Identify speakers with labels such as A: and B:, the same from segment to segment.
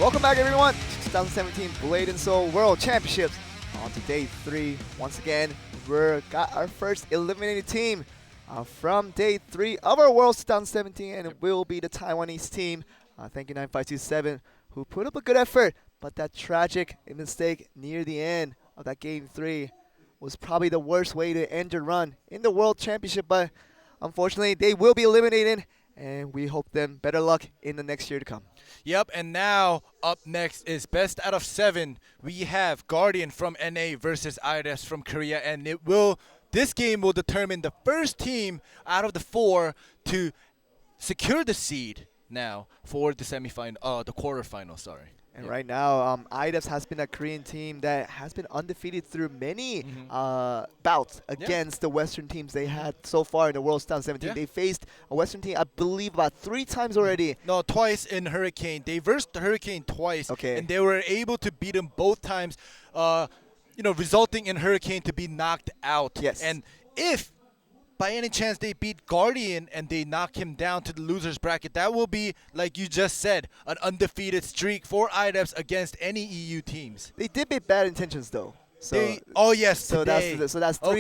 A: Welcome back, everyone, to 2017 Blade&Soul World Championships. On to day 3. Once again, we got our first eliminated team from day 3 of our Worlds 2017, and it will be the Taiwanese team. Thank you 9527, who put up a good effort, but that tragic mistake near the end of that game 3 was probably the worst way to end your run in the World Championship. But unfortunately, they will be eliminated, and we hope them better luck in the next year to come.
B: Yep, and now up next is best out of 7. We have Guardian from NA versus IDEPS from Korea, and this game will determine the first team out of the 4 to secure the seed now for the the quarterfinal. Sorry.
A: And right now, IDEPS has been a Korean team that has been undefeated through many bouts against the Western teams they had so far in the World 2017. They faced a Western team, I believe, about 3 times already.
B: No, twice in Hurricane. They versed the Hurricane twice, and they were able to beat them both times, resulting in Hurricane to be knocked out.
A: Yes.
B: And if by any chance they beat Guardian and they knock him down to the loser's bracket, that will be, like you just said, an undefeated streak for IDEPS against any EU teams.
A: They did beat Bad Intentions, though. So that's 3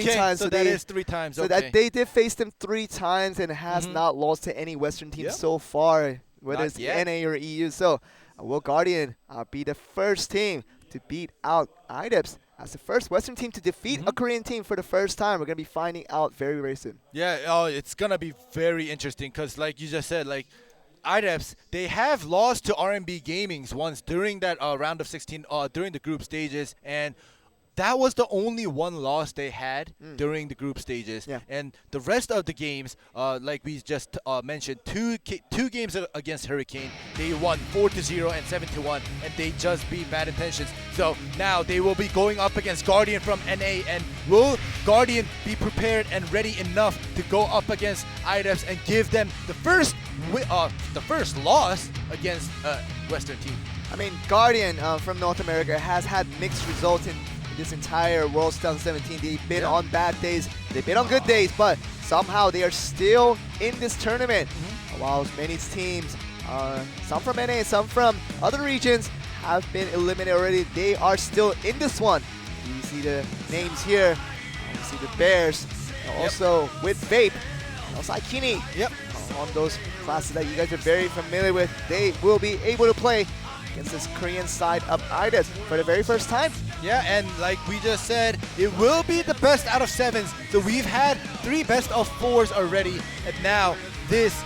A: times.
B: So that is 3 times.
A: So that they did face them 3 times and has not lost to any Western team so far, whether it's NA or EU. So will Guardian be the first team to beat out IDEPS as the first Western team to defeat a Korean team for the first time? We're going to be finding out very, very soon.
B: Yeah, it's going to be very interesting because, like you just said, like IDEPS, they have lost to RMB Gamings once during that round of 16, during the group stages, and that was the only one loss they had during the group stages. And the rest of the games, like we just mentioned, two games against Hurricane, they won 4-0 and 7-1, and they just beat Bad Intentions. So now they will be going up against Guardian from NA, and will Guardian be prepared and ready enough to go up against IDEPS and give them the first loss against Western team?
A: I mean, Guardian from North America has had mixed results in this entire World 2017. They've been on bad days, they've been on good days, but somehow they are still in this tournament. While many teams, some from NA, some from other regions, have been eliminated already, they are still in this one. You see the names here. You see the Bears, also with Vape, also Aikini. On those classes that you guys are very familiar with, they will be able to play against this Korean side of IDEPS for the very first time.
B: Yeah, and like we just said, it will be the best out of 7s. So we've had 3 best of 4s already, and now this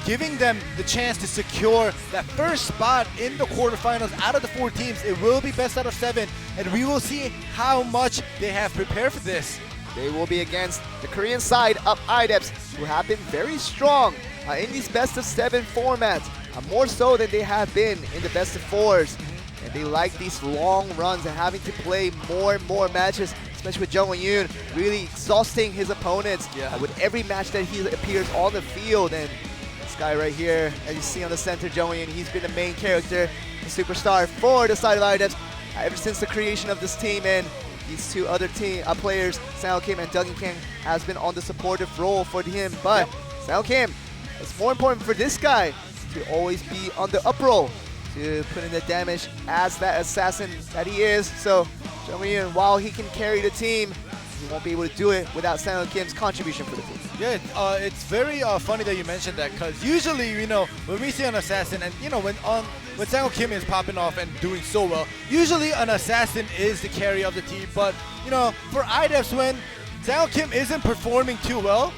B: giving them the chance to secure that first spot in the quarterfinals out of the 4 teams. It will be best out of 7, and we will see how much they have prepared for this.
A: They will be against the Korean side of IDEPS, who have been very strong in these best of 7 formats, more so than they have been in the best of 4s. And they like these long runs and having to play more and more matches, especially with Jung Won-yoon, really exhausting his opponents with every match that he appears on the field. And this guy right here, as you see on the center, Jung Won-yoon, he's been the main character, the superstar for the side of IDEPS ever since the creation of this team. And these 2 other players, Sang Kim and Duggan Kang, has been on the supportive role for him. But Sang Kim, it's more important for this guy to always be on the up roll, to put in the damage as that assassin that he is. So Jung Won-yoon, while he can carry the team, he won't be able to do it without Sang Kim's contribution for the team.
B: Yeah, it's very funny that you mentioned that, because usually, when we see an assassin, and when Sang Kim is popping off and doing so well, usually an assassin is the carry of the team. But for IDEPS, when Sang Kim isn't performing too well,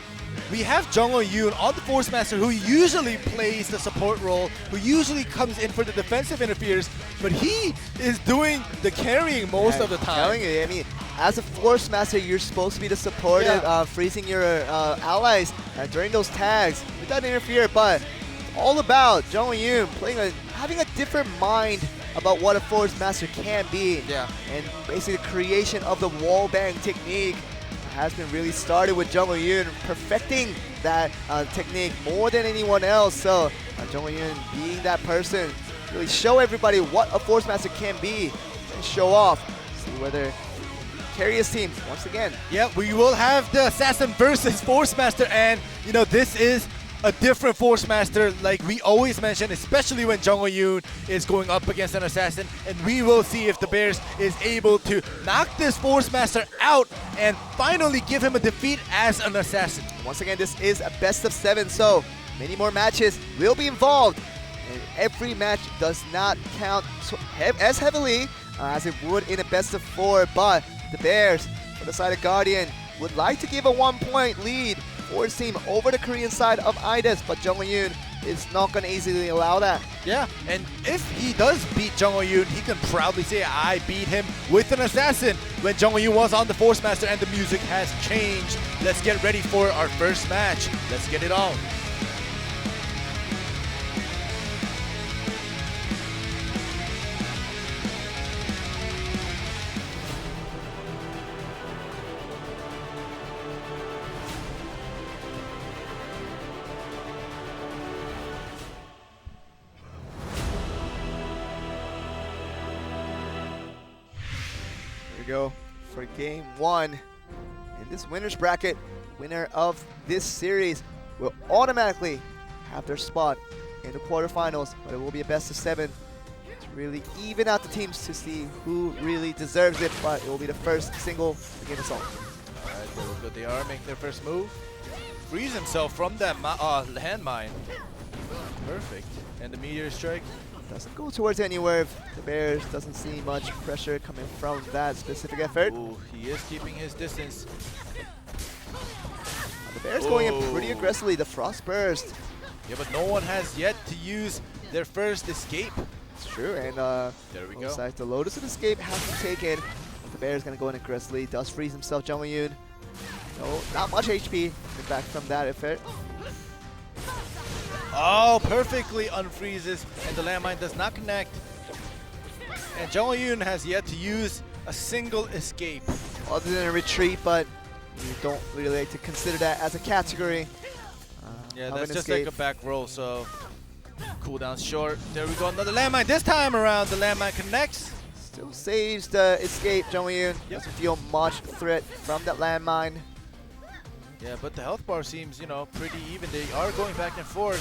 B: we have Jung Won-yoon on the Force Master, who usually plays the support role, who usually comes in for the defensive interferes, but he is doing the carrying most of the time.
A: I'm telling you, I mean, as a Force Master, you're supposed to be the supportive, freezing your allies during those tags without interfere, but it's all about Jung Won-yoon having a different mind about what a Force Master can be. And basically the creation of the wallbang technique has been really started with Jung Won-yoon perfecting that technique more than anyone else. So Jung Won-yoon being that person, really show everybody what a Force Master can be and show off. See whether carry his team once again.
B: Yeah, we will have the Assassin versus Force Master, and this is a different Force Master like we always mention, especially when Jung Yoon is going up against an assassin. And we will see if the Bears is able to knock this Force Master out and finally give him a defeat as an assassin.
A: Once again, this is a best of 7, so many more matches will be involved. And every match does not count as heavily as it would in a best of 4, but the Bears, for the side of Guardian, would like to give a 1-point lead for his team over the Korean side of IDEPS, but Jung Yoon is not going to easily allow that.
B: Yeah, and if he does beat Jung Yoon, he can proudly say, I beat him with an assassin when Jung Yoon was on the Force Master and the music has changed. Let's get ready for our first match. Let's get it on.
A: Here we go for game 1. In this winner's bracket, winner of this series will automatically have their spot in the quarterfinals, but it will be a best of 7 to really even out the teams to see who really deserves it, but it will be the first single against us all.
B: Alright, there we go. They are making their first move. Freeze himself from that landmine. Perfect. And the meteor strike.
A: Doesn't go towards anywhere if the Bears doesn't see much pressure coming from that specific effort.
B: Ooh, he is keeping his distance.
A: The Bears going in pretty aggressively. The Frost Burst.
B: Yeah, but no one has yet to use their first escape.
A: It's true, and
B: there we go.
A: looks like the Lotus of Escape has to take it. The Bears gonna go in aggressively. Does freeze himself, Jung Yoon. No, not much HP back from that effort.
B: Oh, perfectly unfreezes, and the landmine does not connect. And Jung Yoon has yet to use a single escape.
A: Other than a retreat, but you don't really like to consider that as a category.
B: Yeah,
A: of
B: that's
A: an
B: just
A: escape.
B: like a back roll, so cooldown's short. There we go, another landmine. This time around, the landmine connects.
A: Still saves the escape, Jung Yoon.
B: Yep.
A: Doesn't feel much threat from that landmine.
B: Yeah, but the health bar seems, you know, pretty even. They are going back and forth.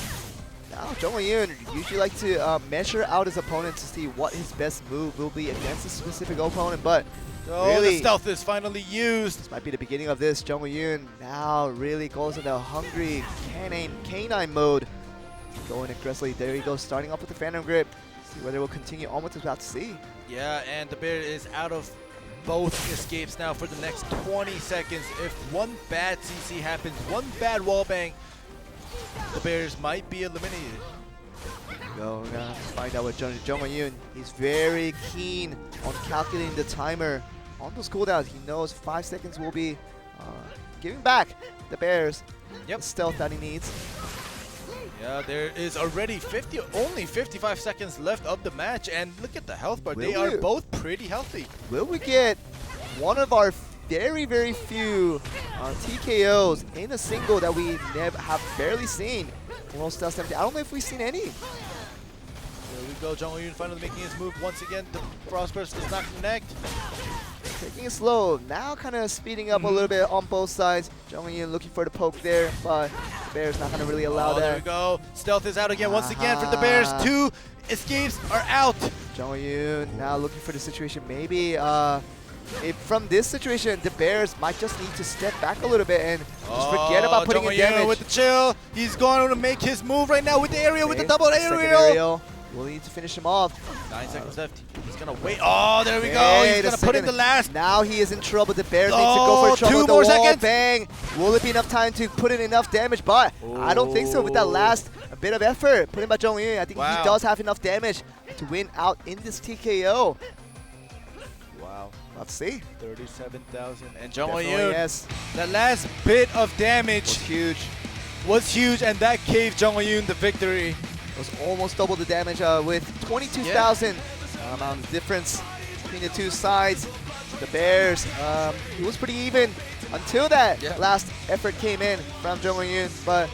A: Now, Jung Yoon usually like to measure out his opponent to see what his best move will be against a specific opponent, but
B: Oh,
A: really,
B: the stealth is finally used.
A: this might be the beginning of this. Jung Yoon now really goes into hungry canine mode. Going aggressively. There he goes, starting off with the Phantom Grip. See whether we'll continue on with this, about to see.
B: Yeah, and the Bear is out of both escapes now for the next 20 seconds. If one bad CC happens, one bad wallbang, the Bears might be eliminated.
A: Go now find out what Jung Yoon. He's very keen on calculating the timer on those cooldowns. He knows 5 seconds will be giving back the Bears the stealth that he needs.
B: Yeah, there is already only 55 seconds left of the match, and look at the health bar. They are both pretty healthy.
A: Will we get one of our very, very few TKOs in a single that we have barely seen? World Style 70. I don't know if we've seen any.
B: There we go, Jung Yoon finally making his move once again. The Frost Burst does not connect.
A: Taking it slow, now kind of speeding up a little bit on both sides. Jung Yoon looking for the poke there, but the Bears not going to really allow that.
B: There we go. Stealth is out again once again for the Bears. 2 escapes are out.
A: Jung Yoon now looking for the situation. Maybe if from this situation, the Bears might just need to step back a little bit and just forget about putting in damage.
B: With the chill. He's going to make his move right now with the aerial, with the double aerial.
A: We'll need to finish him off.
B: 9 seconds left. He's going to wait. Oh, there we go. He's going to put in the last.
A: Now he is in trouble. The Bears need to go for trouble.
B: 2 more seconds.
A: Bang. Will it be enough time to put in enough damage? But I don't think so with that last bit of effort put in by Jung Yoon. I think he does have enough damage to win out in this TKO.
B: Wow.
A: Let's see.
B: 37,000. And Jung
A: Definitely,
B: Yoon,
A: yes.
B: the last bit of damage was huge, and that gave Jung Yoon the victory.
A: It was almost double the damage with 22,000 amount of difference between the two sides. The Bears, it was pretty even until that last effort came in from Jung Yoon. But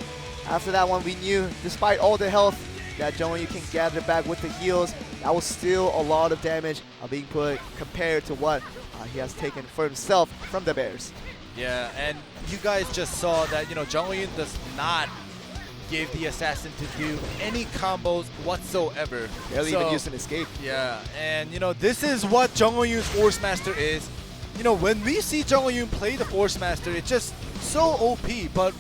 A: after that one, we knew, despite all the health, that Jung Yoon can gather back with the heals. That was still a lot of damage being put compared to what he has taken for himself from the Bears.
B: Yeah, and you guys just saw that, you know, Jung Yoon does not gave the assassin to do any combos whatsoever.
A: Barely even used an escape.
B: Yeah, and you know, this is what Jung Yoon's Force Master is. You know, when we see Jung Yoon play the Force Master, it's just so OP, but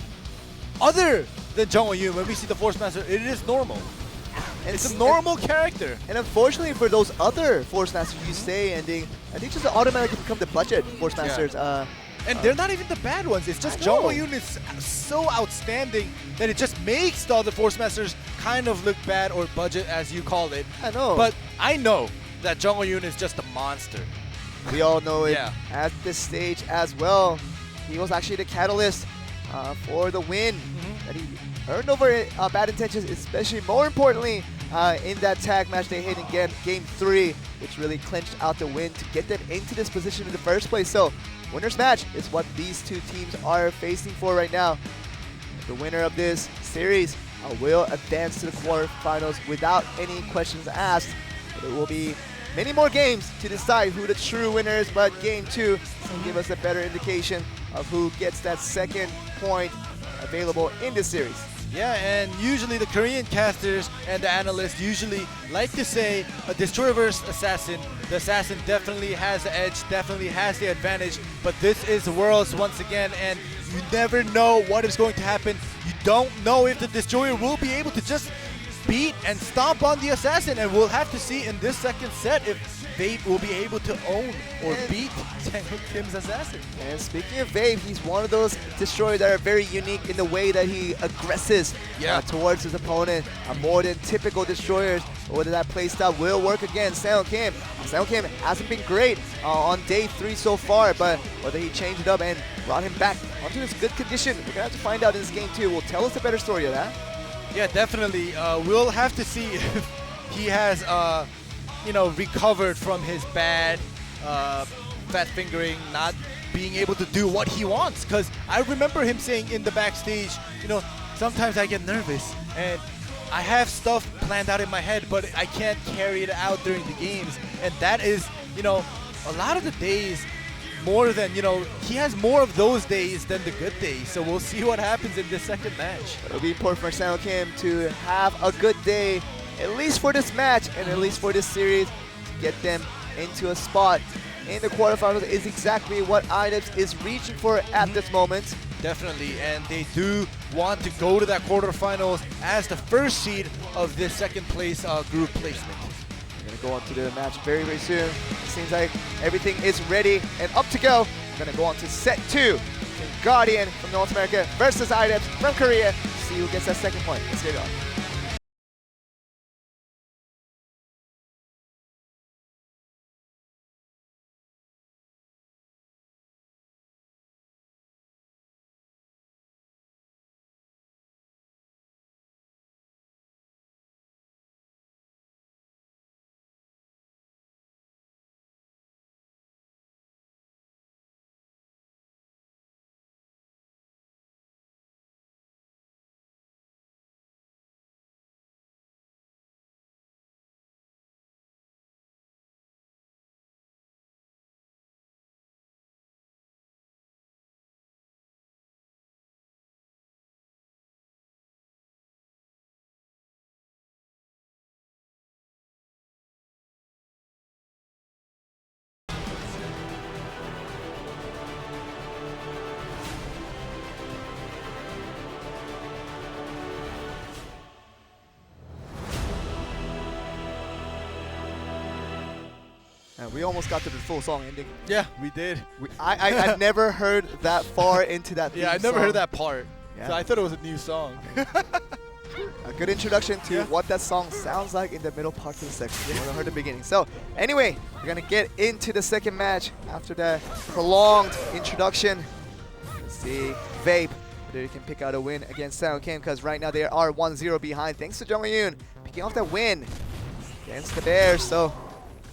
B: other than Jung Yoon, when we see the Force Master, it is normal.
A: And
B: It's a normal character.
A: And unfortunately for those other Force Masters you say, and they just automatically become the budget Force Masters.
B: And they're not even the bad ones. It's just Jung Yoon is so outstanding that it just makes the other Force Masters kind of look bad, or budget as you call it.
A: I know.
B: But I know that Jung Yoon is just a monster.
A: We all know it
B: Yeah.
A: at this stage as well. He was actually the catalyst for the win that he earned over Bad Intentions, especially more importantly in that tag match they hit in game 3, which really clinched out the win to get them into this position in the first place. So winner's match is what these two teams are facing for right now. The winner of this series will advance to the quarterfinals without any questions asked. But it will be many more games to decide who the true winner is, but game 2 will give us a better indication of who gets that second point available in this series.
B: Yeah, and usually the Korean casters and the analysts usually like to say a Destroyer versus Assassin. The Assassin definitely has the edge, definitely has the advantage, but this is Worlds once again, and you never know what is going to happen. You don't know if the Destroyer will be able to just beat and stomp on the Assassin, and we'll have to see in this second set if Vape will be able to own or beat Kim's Assassin.
A: And speaking of Vape, he's one of those Destroyers that are very unique in the way that he aggresses towards his opponent, more than typical Destroyers. Whether that playstyle will work against Seon Kim. Seon Kim hasn't been great on day 3 so far, but whether he changed it up and brought him back onto his good condition, we're going to have to find out in this game 2. Will tell us a better story of that.
B: Yeah, definitely. We'll have to see if he has, you know, recovered from his bad fat fingering, not being able to do what he wants. Because I remember him saying in the backstage, you know, sometimes I get nervous and I have stuff planned out in my head, but I can't carry it out during the games. And that is, you know, a lot of the days more than, you know, he has more of those days than the good days. So we'll see what happens in this second match.
A: It'll be important for Seon Kim to have a good day, at least for this match and at least for this series, to get them into a spot in the quarterfinals is exactly what IDEPS is reaching for at this moment.
B: Definitely, and they do want to go to that quarterfinals as the first seed of this second place group placement.
A: We're going to go on to the match very, very soon. It seems like everything is ready and up to go. We're going to go on to set 2. Guardian from North America versus IDEPS from Korea. See who gets that second point. Let's get it on. We almost got to the full song ending.
B: Yeah, we did.
A: I never heard that far into that theme
B: Yeah, I never
A: song.
B: heard that part.
A: Yeah.
B: So I thought it was a new song.
A: A good introduction to what that song sounds like in the middle part of the section. I heard the beginning. So anyway, we're going to get into the second match after that prolonged introduction. Let's see Vape, whether he can pick out a win against Seon Kim, because right now they are 1-0 behind thanks to Jung Yoon picking off that win against the Bears. So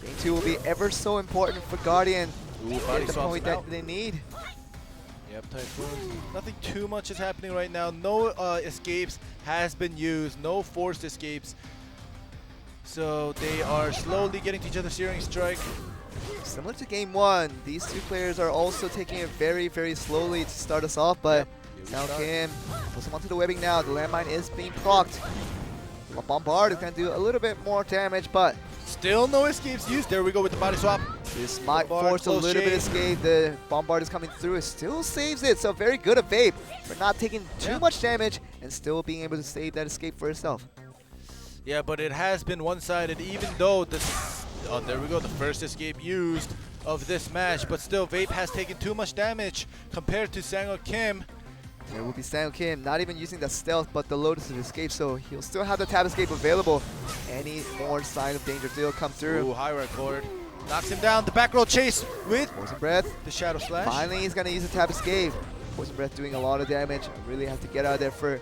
A: game 2 will be ever so important for Guardian to get the point that they need.
B: Yep, Typhoon. Nothing too much is happening right now. No escapes has been used. No forced escapes. So they are slowly getting to each other's searing strike.
A: Similar to game 1, these two players are also taking it very, very slowly to start us off, but Now Kim puts him onto the webbing now. The landmine is being procced. The Bombard is going to do a little bit more damage, but
B: Still no escapes used. There we go with the body swap.
A: this might
B: Bombard,
A: force a
B: close
A: little bit of
B: shave.
A: escape. The Bombard is coming through. It still saves it. So very good of Vape for not taking too much damage and still being able to save that escape for herself.
B: Yeah, but it has been one-sided, even though this. Oh, there we go. The first escape used of this match, but still, Vape has taken too much damage compared to Sang-ho Kim.
A: There will be Sang-ho Kim not even using the stealth, but the Lotus of Escape, so he'll still have the tab escape available. Any more sign of danger will come through.
B: Ooh, high record. Knocks him down. The back roll chase with
A: Poison Breath.
B: the Shadow Slash.
A: Finally, he's going to use the tab escape. Poison Breath doing a lot of damage. Really have to get out of there for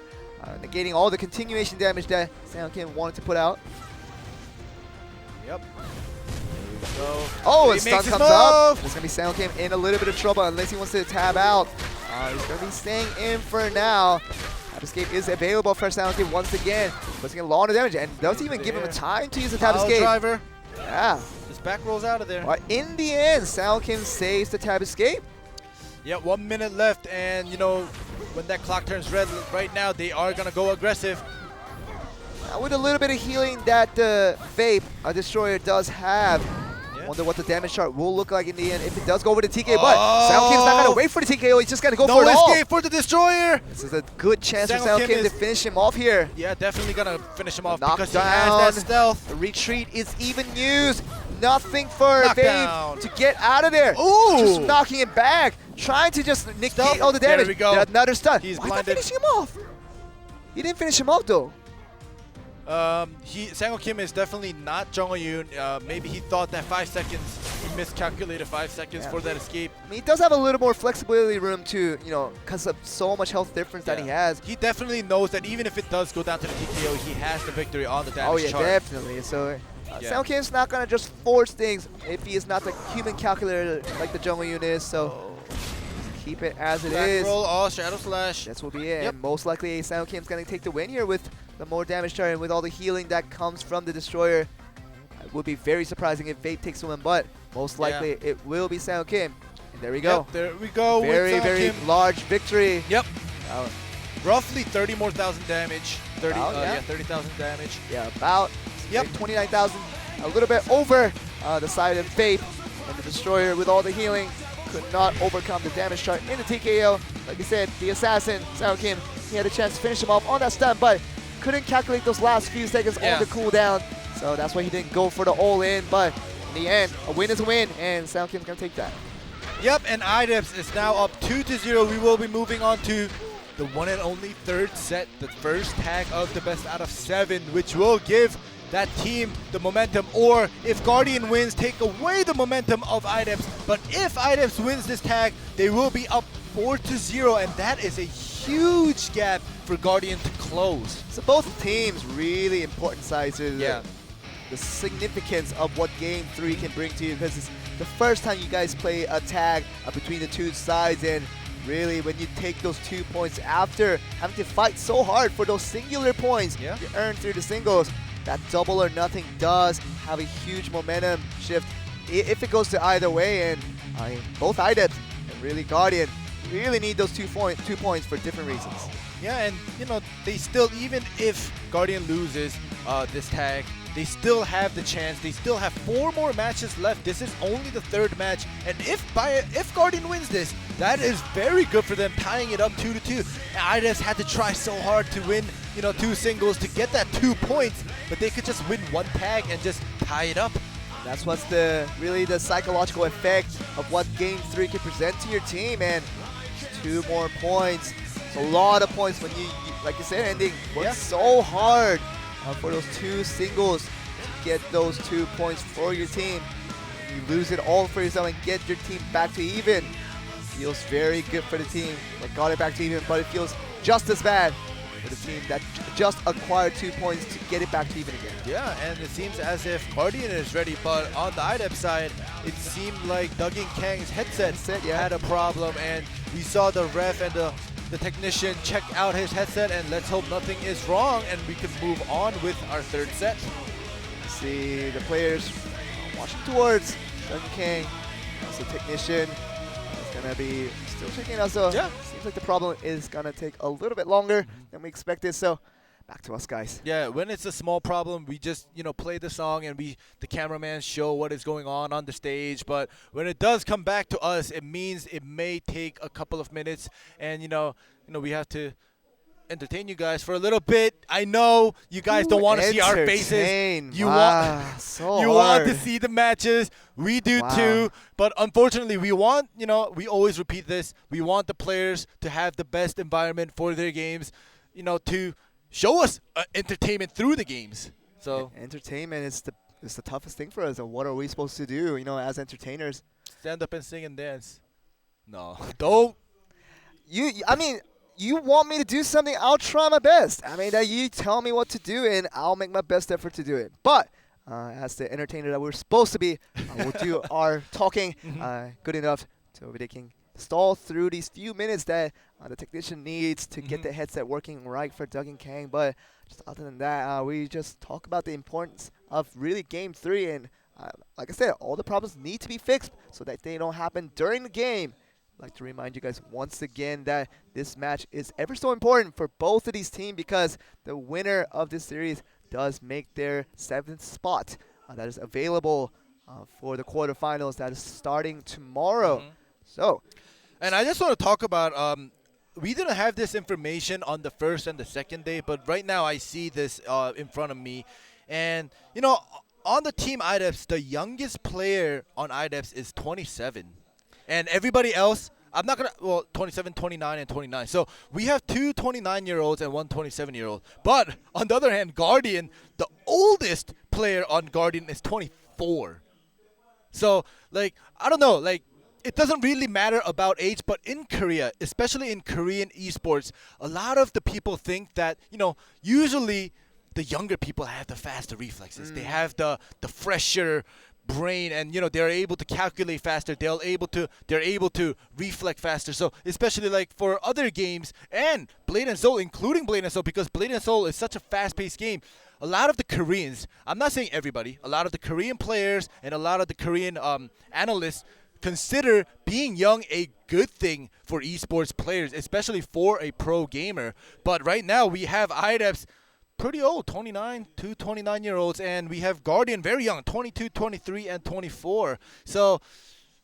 A: negating all the continuation damage that Sang-ho Kim wanted to put out.
B: Yep. So,
A: Oh,
B: he
A: a stun
B: makes his
A: comes up.
B: move.
A: There's going to be Sang-ho Kim in a little bit of trouble unless he wants to tab out. He's going to be staying in for now. Tab escape is available for Sang-ho Kim once again. Puts a lot of damage and doesn't even give him a time to use the tab
B: Pile
A: escape.
B: driver.
A: Yeah.
B: Just back rolls out of there.
A: But in the end, Sang-ho Kim saves the tab escape.
B: Yeah, 1 minute left, and you know, when that clock turns red right now, they are gonna go aggressive.
A: Now with a little bit of healing that Vape, Destroyer, does have.
B: Yeah.
A: Wonder what the damage chart will look like in the end if it does go over the TK. But Sang-ho Kim's not gonna wait for the TKO. He's just gonna go for it all.
B: No escape for the Destroyer.
A: This is a good chance for
B: Sang-ho
A: Sang-ho
B: Kim
A: Kim to
B: is-
A: finish him off here.
B: Yeah, definitely gonna finish him off
A: Knock
B: because
A: down.
B: he has that stealth.
A: The retreat is even used. Nothing for
B: Knockdown.
A: Vape to get out of there.
B: Ooh.
A: Just knocking it back. Trying to just negate
B: Stealth.
A: all the
B: There
A: damage.
B: we go.
A: Another stun.
B: He's
A: Why not
B: blinded.
A: finishing him off? He didn't finish him off though.
B: Sang-ho Kim is definitely not Jung Yoon. Maybe he thought that 5 seconds, he miscalculated 5 seconds
A: Yeah.
B: for that escape.
A: I mean, he does have a little more flexibility room to, you know, because of so much health difference that he has.
B: He definitely knows that even if it does go down to the TKO, he has the victory on the damage
A: Oh yeah,
B: chart.
A: definitely. So
B: Yeah.
A: Sang-ho Kim's not gonna just force things if he is not the human calculator like the Jung Yoon is. So keep it as it
B: Back
A: is.
B: roll, all Shadow Slash.
A: This will be it.
B: Yep.
A: And most likely, Sang-ho Kim's gonna take the win here with the more damage chart and with all the healing that comes from the Destroyer. It would be very surprising if Vape takes the win, but most likely it will be Sang-ho Kim. And there we go.
B: Yep, there we go.
A: Very,
B: with
A: very
B: Kim.
A: large victory.
B: Yep.
A: Uh,
B: Roughly 30 more thousand damage. 30,
A: About, yeah.
B: yeah, 30,000 damage.
A: Yeah, about
B: Yep.
A: 29,000, a little bit over the side of Vape. And the Destroyer, with all the healing, could not overcome the damage chart in the TKO. Like I said, the Assassin, Sang-ho Kim, he had a chance to finish him off on that stun, but couldn't calculate those last few seconds on the cooldown. So that's why he didn't go for the all-in. But in the end, a win is a win, and Sang-ho Kim's going to take that.
B: Yep, and IDEPS is now up 2-0. We will be moving on to the one and only third set, the first tag of the best out of 7, which will give that team the momentum, or if Guardian wins, take away the momentum of IDEPS. But if IDEPS wins this tag, they will be up 4-0, and that is a huge gap for Guardian to close.
A: So both teams really important sides to
B: Yeah.
A: the significance of what Game 3 can bring to you, because it's the first time you guys play a tag between the two sides, and really when you take those 2 points after having to fight so hard for those singular points
B: Yeah.
A: you earn through the singles, that double or nothing does have a huge momentum shift if it goes to either way. And I mean, both IDEPS and really Guardian really need those 2 points for different reasons.
B: Yeah, and you know, they still, even if Guardian loses this tag, they still have the chance. They still have 4 more matches left. This is only the 3rd match, and if Guardian wins this, that is very good for them, tying it up 2-2. And IDEPS had to try so hard to win, you know, 2 singles to get that 2 points, but they could just win 1 tag and just tie it up.
A: That's what's really the psychological effect of what Game 3 can present to your team, and 2 more points. It's a lot of points when you like you said, Ending, work so hard for those 2 singles to get those 2 points for your team. You lose it all for yourself and get your team back to even. Feels very good for the team that got it back to even, but it feels just as bad for the team that just acquired 2 points to get it back to even again.
B: Yeah, and it seems as if Guardian is ready, but on the IDEP side, it seemed like Duggan Kang's headset had a problem, and we saw the ref and the technician check out his headset, and let's hope nothing is wrong and we can move on with our 3rd set.
A: See the players watching towards Duggan Kang as the technician. gonna be still checking out. So
B: Yeah.
A: seems like the problem is gonna take a little bit longer than we expected. So back to us, guys.
B: Yeah, when it's a small problem, we just play the song and the cameraman show what is going on the stage. But when it does come back to us, it means it may take a couple of minutes, and we have to entertain you guys for a little bit. I know you guys don't want to see our faces.
A: Entertain.
B: You
A: Wow, so
B: you want to
A: hard.
B: see the matches. We do
A: Wow.
B: too. But unfortunately, we want, we always repeat this. We want the players to have the best environment for their games, to show us entertainment through the games. So
A: Entertainment is the toughest thing for us. And what are we supposed to do, as entertainers?
B: stand up and sing and dance. No, don't.
A: I mean, you want me to do something, I'll try my best. I mean, that you tell me what to do, and I'll make my best effort to do it. But as the entertainer that we're supposed to be, we'll do our talking good enough so they can stall through these few minutes that the technician needs to get the headset working right for Doug and Kang. But just other than that, we just talk about the importance of really Game 3. And like I said, all the problems need to be fixed so that they don't happen during the game. I'd like to remind you guys once again that this match is ever so important for both of these teams because the winner of this series does make their 7th spot that is available for the quarterfinals that is starting tomorrow. So,
B: and I just want to talk about we didn't have this information on the first and the second day, but right now I see this in front of me. And, on the team IDEPS, the youngest player on IDEPS is 27. And everybody else, I'm not going to, 27, 29, and 29. So we have two 29-year-olds and one 27-year-old. But on the other hand, Guardian, the oldest player on Guardian is 24. So, I don't know, it doesn't really matter about age, but in Korea, especially in Korean esports, a lot of the people think that, usually the younger people have the faster reflexes. They have the fresher brain, and they're able to calculate faster. They're able to reflect faster. So especially for other games and Blade and Soul, including Blade and Soul, because Blade and Soul is such a fast-paced game. A lot of the Koreans, I'm not saying everybody, a lot of the Korean players and a lot of the Korean analysts consider being young a good thing for esports players, especially for a pro gamer. But right now we have IDEPS pretty old, 29, two 29-year-olds, and we have Guardian very young, 22, 23, and 24. So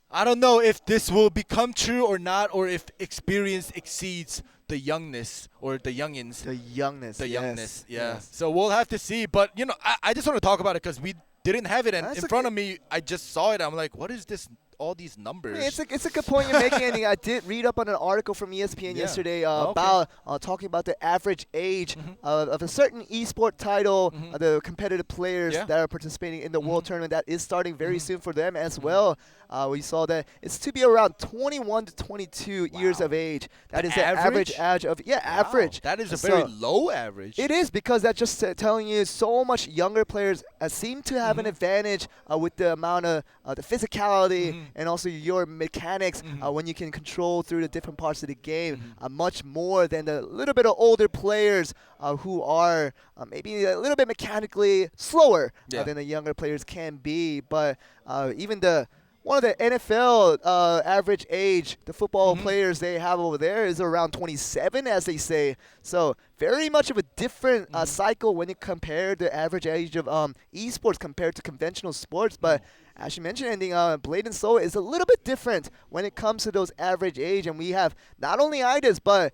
B: I don't know if this will become true or not, or if experience exceeds the youngness or the youngins.
A: the youngness.
B: Youngness, yeah.
A: Yes.
B: So we'll have to see. But, I just want to talk about it because we didn't have it, and
A: That's
B: in front of me, I just saw it. I'm like, what is this? All these numbers.
A: It's a good point you're making. And I did read up on an article from ESPN yesterday about talking about the average age of a certain esport title, the competitive players that are participating in the World Tournament that is starting very soon for them as well. We saw that it's to be around 21 to 22 years of age. That is the average age of average.
B: That is a very low average.
A: It is, because that's just telling you so much younger players seem to have an advantage with the amount of the physicality and also your mechanics when you can control through the different parts of the game much more than the little bit of older players who are maybe a little bit mechanically slower than the younger players can be. But even one of the NFL average age, the football players they have over there is around 27, as they say. So very much of a different cycle when you compare the average age of esports compared to conventional sports. But as you mentioned, ending Blade and Soul is a little bit different when it comes to those average age. And we have not only IDES, but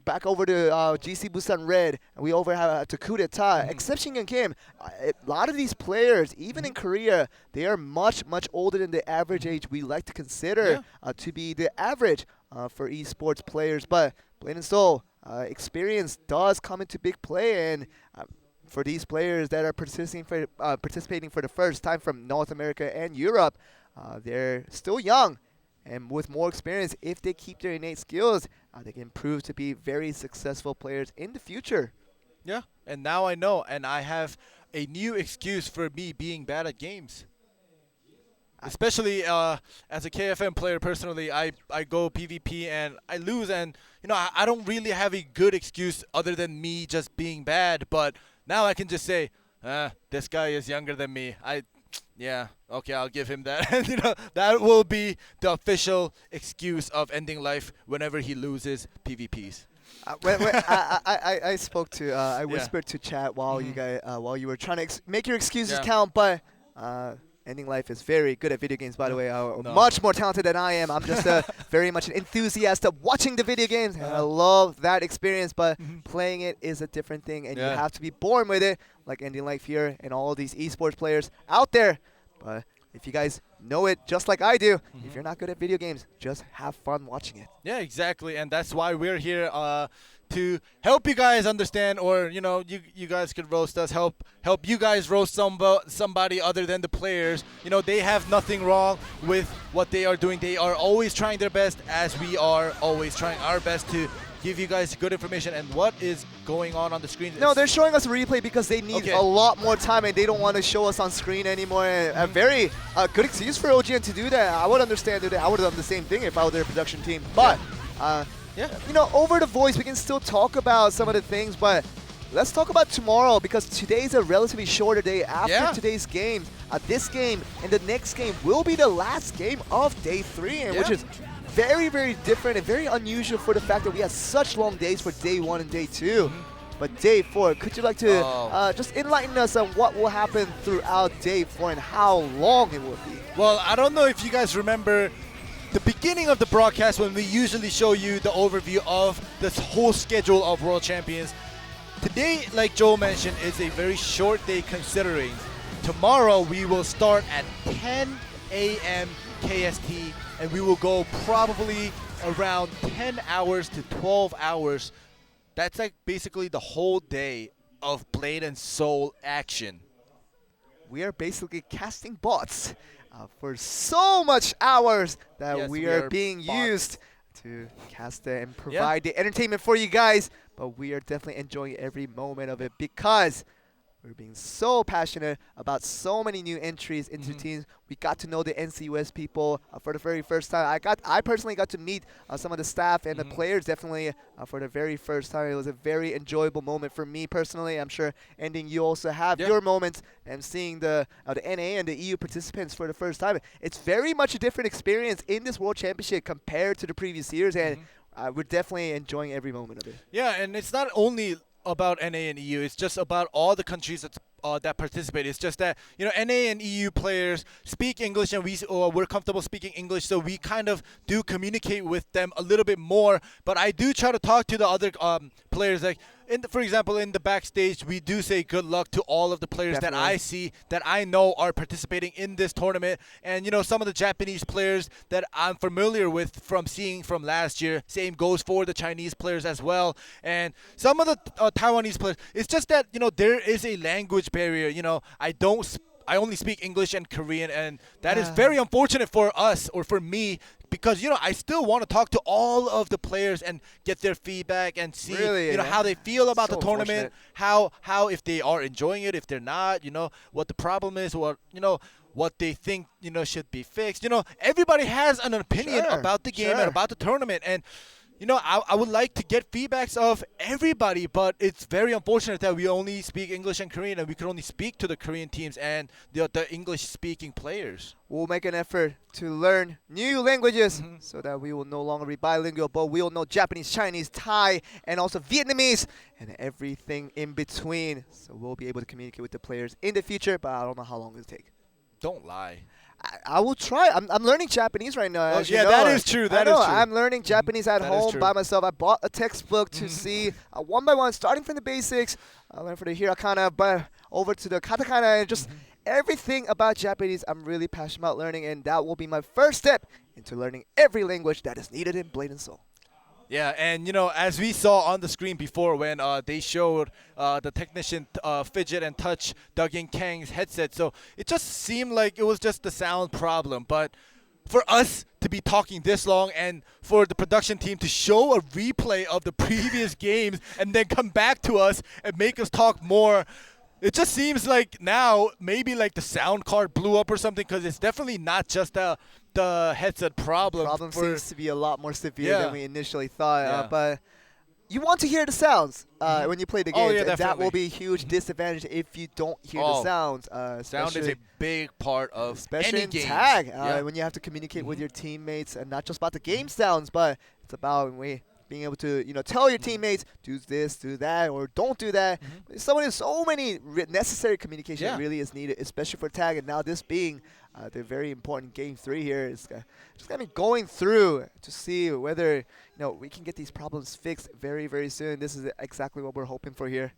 A: back over to GC Busan Red, and we over have to Coup d'etat, exception in Kim. A lot of these players, even in Korea, they are much, much older than the average age we like to consider to be the average for esports players. But Blade and Soul, experience does come into big play, and for these players that are participating for the first time from North America and Europe, they're still young, and with more experience, if they keep their innate skills, they can prove to be very successful players in the future.
B: Yeah, and now I know, and I have a new excuse for me being bad at games. Especially as a KFM player, personally, I go PvP and I lose, and I don't really have a good excuse other than me just being bad. But now I can just say, this guy is younger than me. Yeah, okay, I'll give him that. And that will be the official excuse of ending life whenever he loses PvPs.
A: I spoke to I whispered to chat while you guys while you were trying to make your excuses count, but ending life is very good at video games. By the way, much more talented than I am. I'm just very much an enthusiast of watching the video games, and I love that experience. But playing it is a different thing, and you have to be born with it, like ending life here and all these esports players out there. But if you guys know it just like I do, if you're not good at video games, just have fun watching it.
B: Yeah, exactly, and that's why we're here to help you guys understand, or you guys could roast us, help you guys roast somebody other than the players. They have nothing wrong with what they are doing. They are always trying their best, as we are always trying our best to give you guys good information. And what is going on the screen?
A: No, they're showing us a replay because they need a lot more time and they don't want to show us on screen anymore. A very good excuse for OGN to do that. I would understand it. I would have done the same thing if I were their production team. But over the voice, we can still talk about some of the things, but let's talk about tomorrow, because today's a relatively shorter day after today's game. This game and the next game will be the last game of day 3, and which is very, very different and very unusual for the fact that we had such long days for day 1 and day 2. But day 4, could you like to just enlighten us on what will happen throughout day 4 and how long it will be?
B: Well, I don't know if you guys remember the beginning of the broadcast when we usually show you the overview of this whole schedule of World Champions. Today, like Joel mentioned, is a very short day considering tomorrow we will start at 10 a.m. KST and we will go probably around 10 hours to 12 hours. That's like basically the whole day of Blade and Soul action.
A: We are basically casting bots for so much hours that we are being used to cast and provide the entertainment for you guys. But we are definitely enjoying every moment of it because we're being so passionate about so many new entries into teams. We got to know the NCUS people for the very first time. I personally got to meet some of the staff and the players definitely for the very first time. It was a very enjoyable moment for me personally. I'm sure, Ending, you also have your moments, and seeing the NA and the EU participants for the first time. It's very much a different experience in this World Championship compared to the previous years, and we're definitely enjoying every moment of it. Yeah,
B: and it's not only about NA and EU. It's just about all the countries that participate. It's just that NA and EU players speak English, and we're comfortable speaking English, so we kind of do communicate with them a little bit more. But I do try to talk to the other players. Like for example, in the backstage, we do say good luck to all of the players that I see, that I know are participating in this tournament. And some of the Japanese players that I'm familiar with from seeing from last year. Same goes for the Chinese players as well. And some of the Taiwanese players. It's just that there is a language barrier. I only speak English and Korean, and that is very unfortunate for us, or for me, because I still want to talk to all of the players and get their feedback and see how they feel about the tournament, how if they are enjoying it, if they're not, what the problem is, what they think should be fixed. Everybody has an opinion about the game and about the tournament, and I would like to get feedbacks of everybody, but it's very unfortunate that we only speak English and Korean, and we can only speak to the Korean teams and the English-speaking players.
A: We'll make an effort to learn new languages so that we will no longer be bilingual, but we will know Japanese, Chinese, Thai, and also Vietnamese, and everything in between. So we'll be able to communicate with the players in the future, but I don't know how long it'll take.
B: Don't lie.
A: I will try. I'm learning Japanese right now.
B: That is true. That is true.
A: I'm learning Japanese at home by myself. I bought a textbook to see one by one, starting from the basics. I learned from the hiragana, but over to the katakana, and just everything about Japanese. I'm really passionate about learning, and that will be my first step into learning every language that is needed in Blade and Soul.
B: Yeah, and as we saw on the screen before when they showed the technician fidget and touch Doug-in Kang's headset, so it just seemed like it was just the sound problem. But for us to be talking this long and for the production team to show a replay of the previous games and then come back to us and make us talk more, it just seems like now maybe like the sound card blew up or something, because it's definitely not just the headset problem.
A: The problem seems to be a lot more severe than we initially thought. But you want to hear the sounds when you play the game.
B: Oh, yeah,
A: That will
B: definitely.
A: be a huge disadvantage if you don't hear the sounds.
B: Sound is a big part of
A: especially
B: any
A: in
B: game.
A: tag, when you have to communicate with your teammates, and not just about the game sounds, but it's about being able to tell your teammates, do this, do that, or don't do that. So many necessary communication really is needed, especially for tag. And now this being the very important game 3 here is just gonna be going through to see whether we can get these problems fixed very, very soon. This is exactly what we're hoping for here.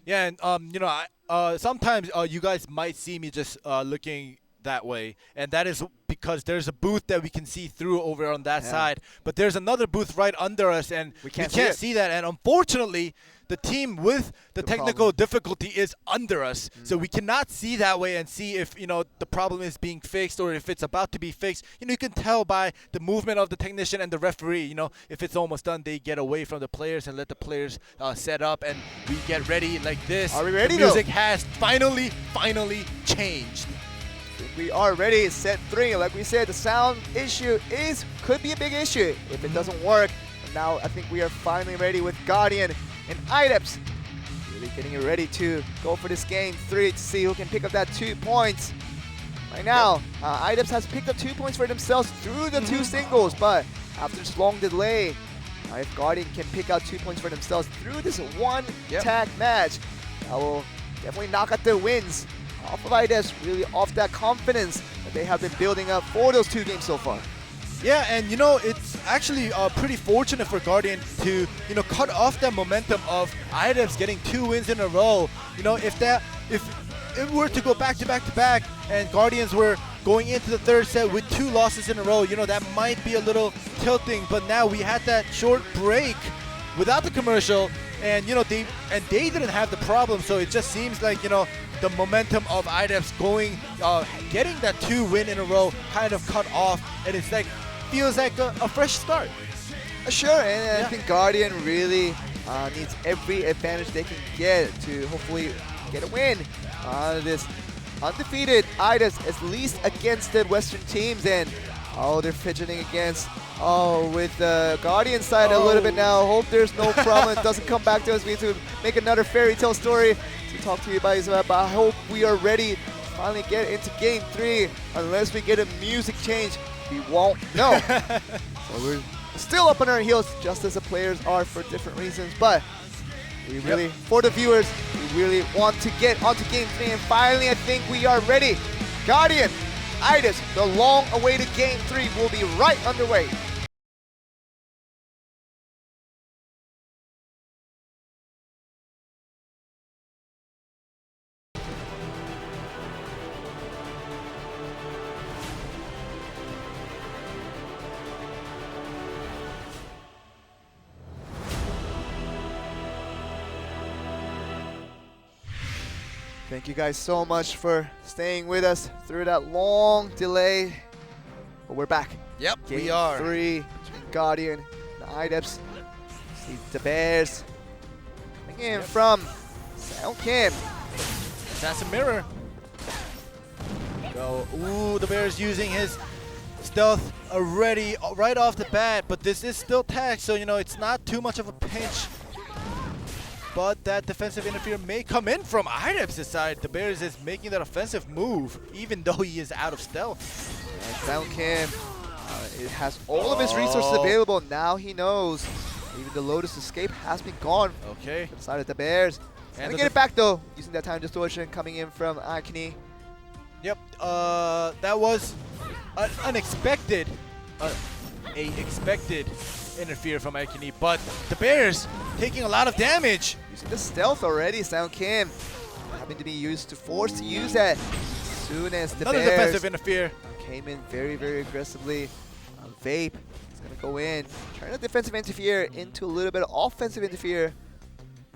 B: Yeah, and sometimes you guys might see me just looking that way, and that is because there's a booth that we can see through over on that side, but there's another booth right under us, and we can't see that. And unfortunately, the team with the technical difficulty is under us, so we cannot see that way and see if the problem is being fixed or if it's about to be fixed. You can tell by the movement of the technician and the referee. If it's almost done, they get away from the players and let the players set up, and we get ready like this.
A: Are we ready?
B: The music has finally changed.
A: We are ready. Set 3. Like we said, the sound issue could be a big issue if it doesn't work. And now I think we are finally ready with Guardian and IDEPS. Really getting it ready to go for this game 3 to see who can pick up that 2 points. Right now, IDEPS has picked up 2 points for themselves through the 2 singles, but after this long delay, if Guardian can pick out 2 points for themselves through this one tag match, that will definitely knock out their wins off of IDEPS, really off that confidence that they have been building up for those 2 games so far.
B: Yeah, and it's actually pretty fortunate for Guardian to cut off that momentum of IDEPS getting 2 wins in a row. If it were to go back to back to back, and Guardians were going into the 3rd set with 2 losses in a row, that might be a little tilting. But now we had that short break without the commercial, and they didn't have the problem. So it just seems like the momentum of IDEPS getting that 2 win in a row kind of cut off, and it's feels like a fresh start.
A: Sure, and I think Guardian really needs every advantage they can get to hopefully get a win on this undefeated IDEPS, at least against the Western teams. And they're fidgeting against with the Guardian side a little bit now. Hope there's no problem. It doesn't come back to us. We need to make another fairy tale story to talk to you guys about, but I hope we are ready to finally get into game 3. Unless we get a music change, we won't know. So we're still up on our heels, just as the players are for different reasons, but we really, for the viewers, we really want to get onto game 3, and finally I think we are ready. Guardian, IDEPS, the long-awaited game 3 will be right underway. Thank you guys so much for staying with us through that long delay. But we're back.
B: Yep,
A: Game
B: we are.
A: 3 between Guardian and IDEPS. See the Bears coming in from Sound Kim.
B: That's a mirror. Go. Ooh, the Bears using his stealth already right off the bat, but this is still tag, so it's not too much of a pinch. But that defensive interfere may come in from IDEPS' side. The Bears is making that offensive move, even though he is out of stealth.
A: And Sound Kim, it has all of his resources available. Now he knows even the Lotus escape has been gone.
B: Okay.
A: For the side of the Bears. And to get it back though, using that time distortion coming in from Akini.
B: Yep. That was an unexpected, expected interfere from Akini, but the Bears taking a lot of damage.
A: Using the stealth already, Sound Kim having to be forced to use that as soon as the
B: Another
A: Bears
B: defensive interfere
A: came in very, very aggressively. Vape is gonna go in, turn the defensive interfere into a little bit of offensive interfere.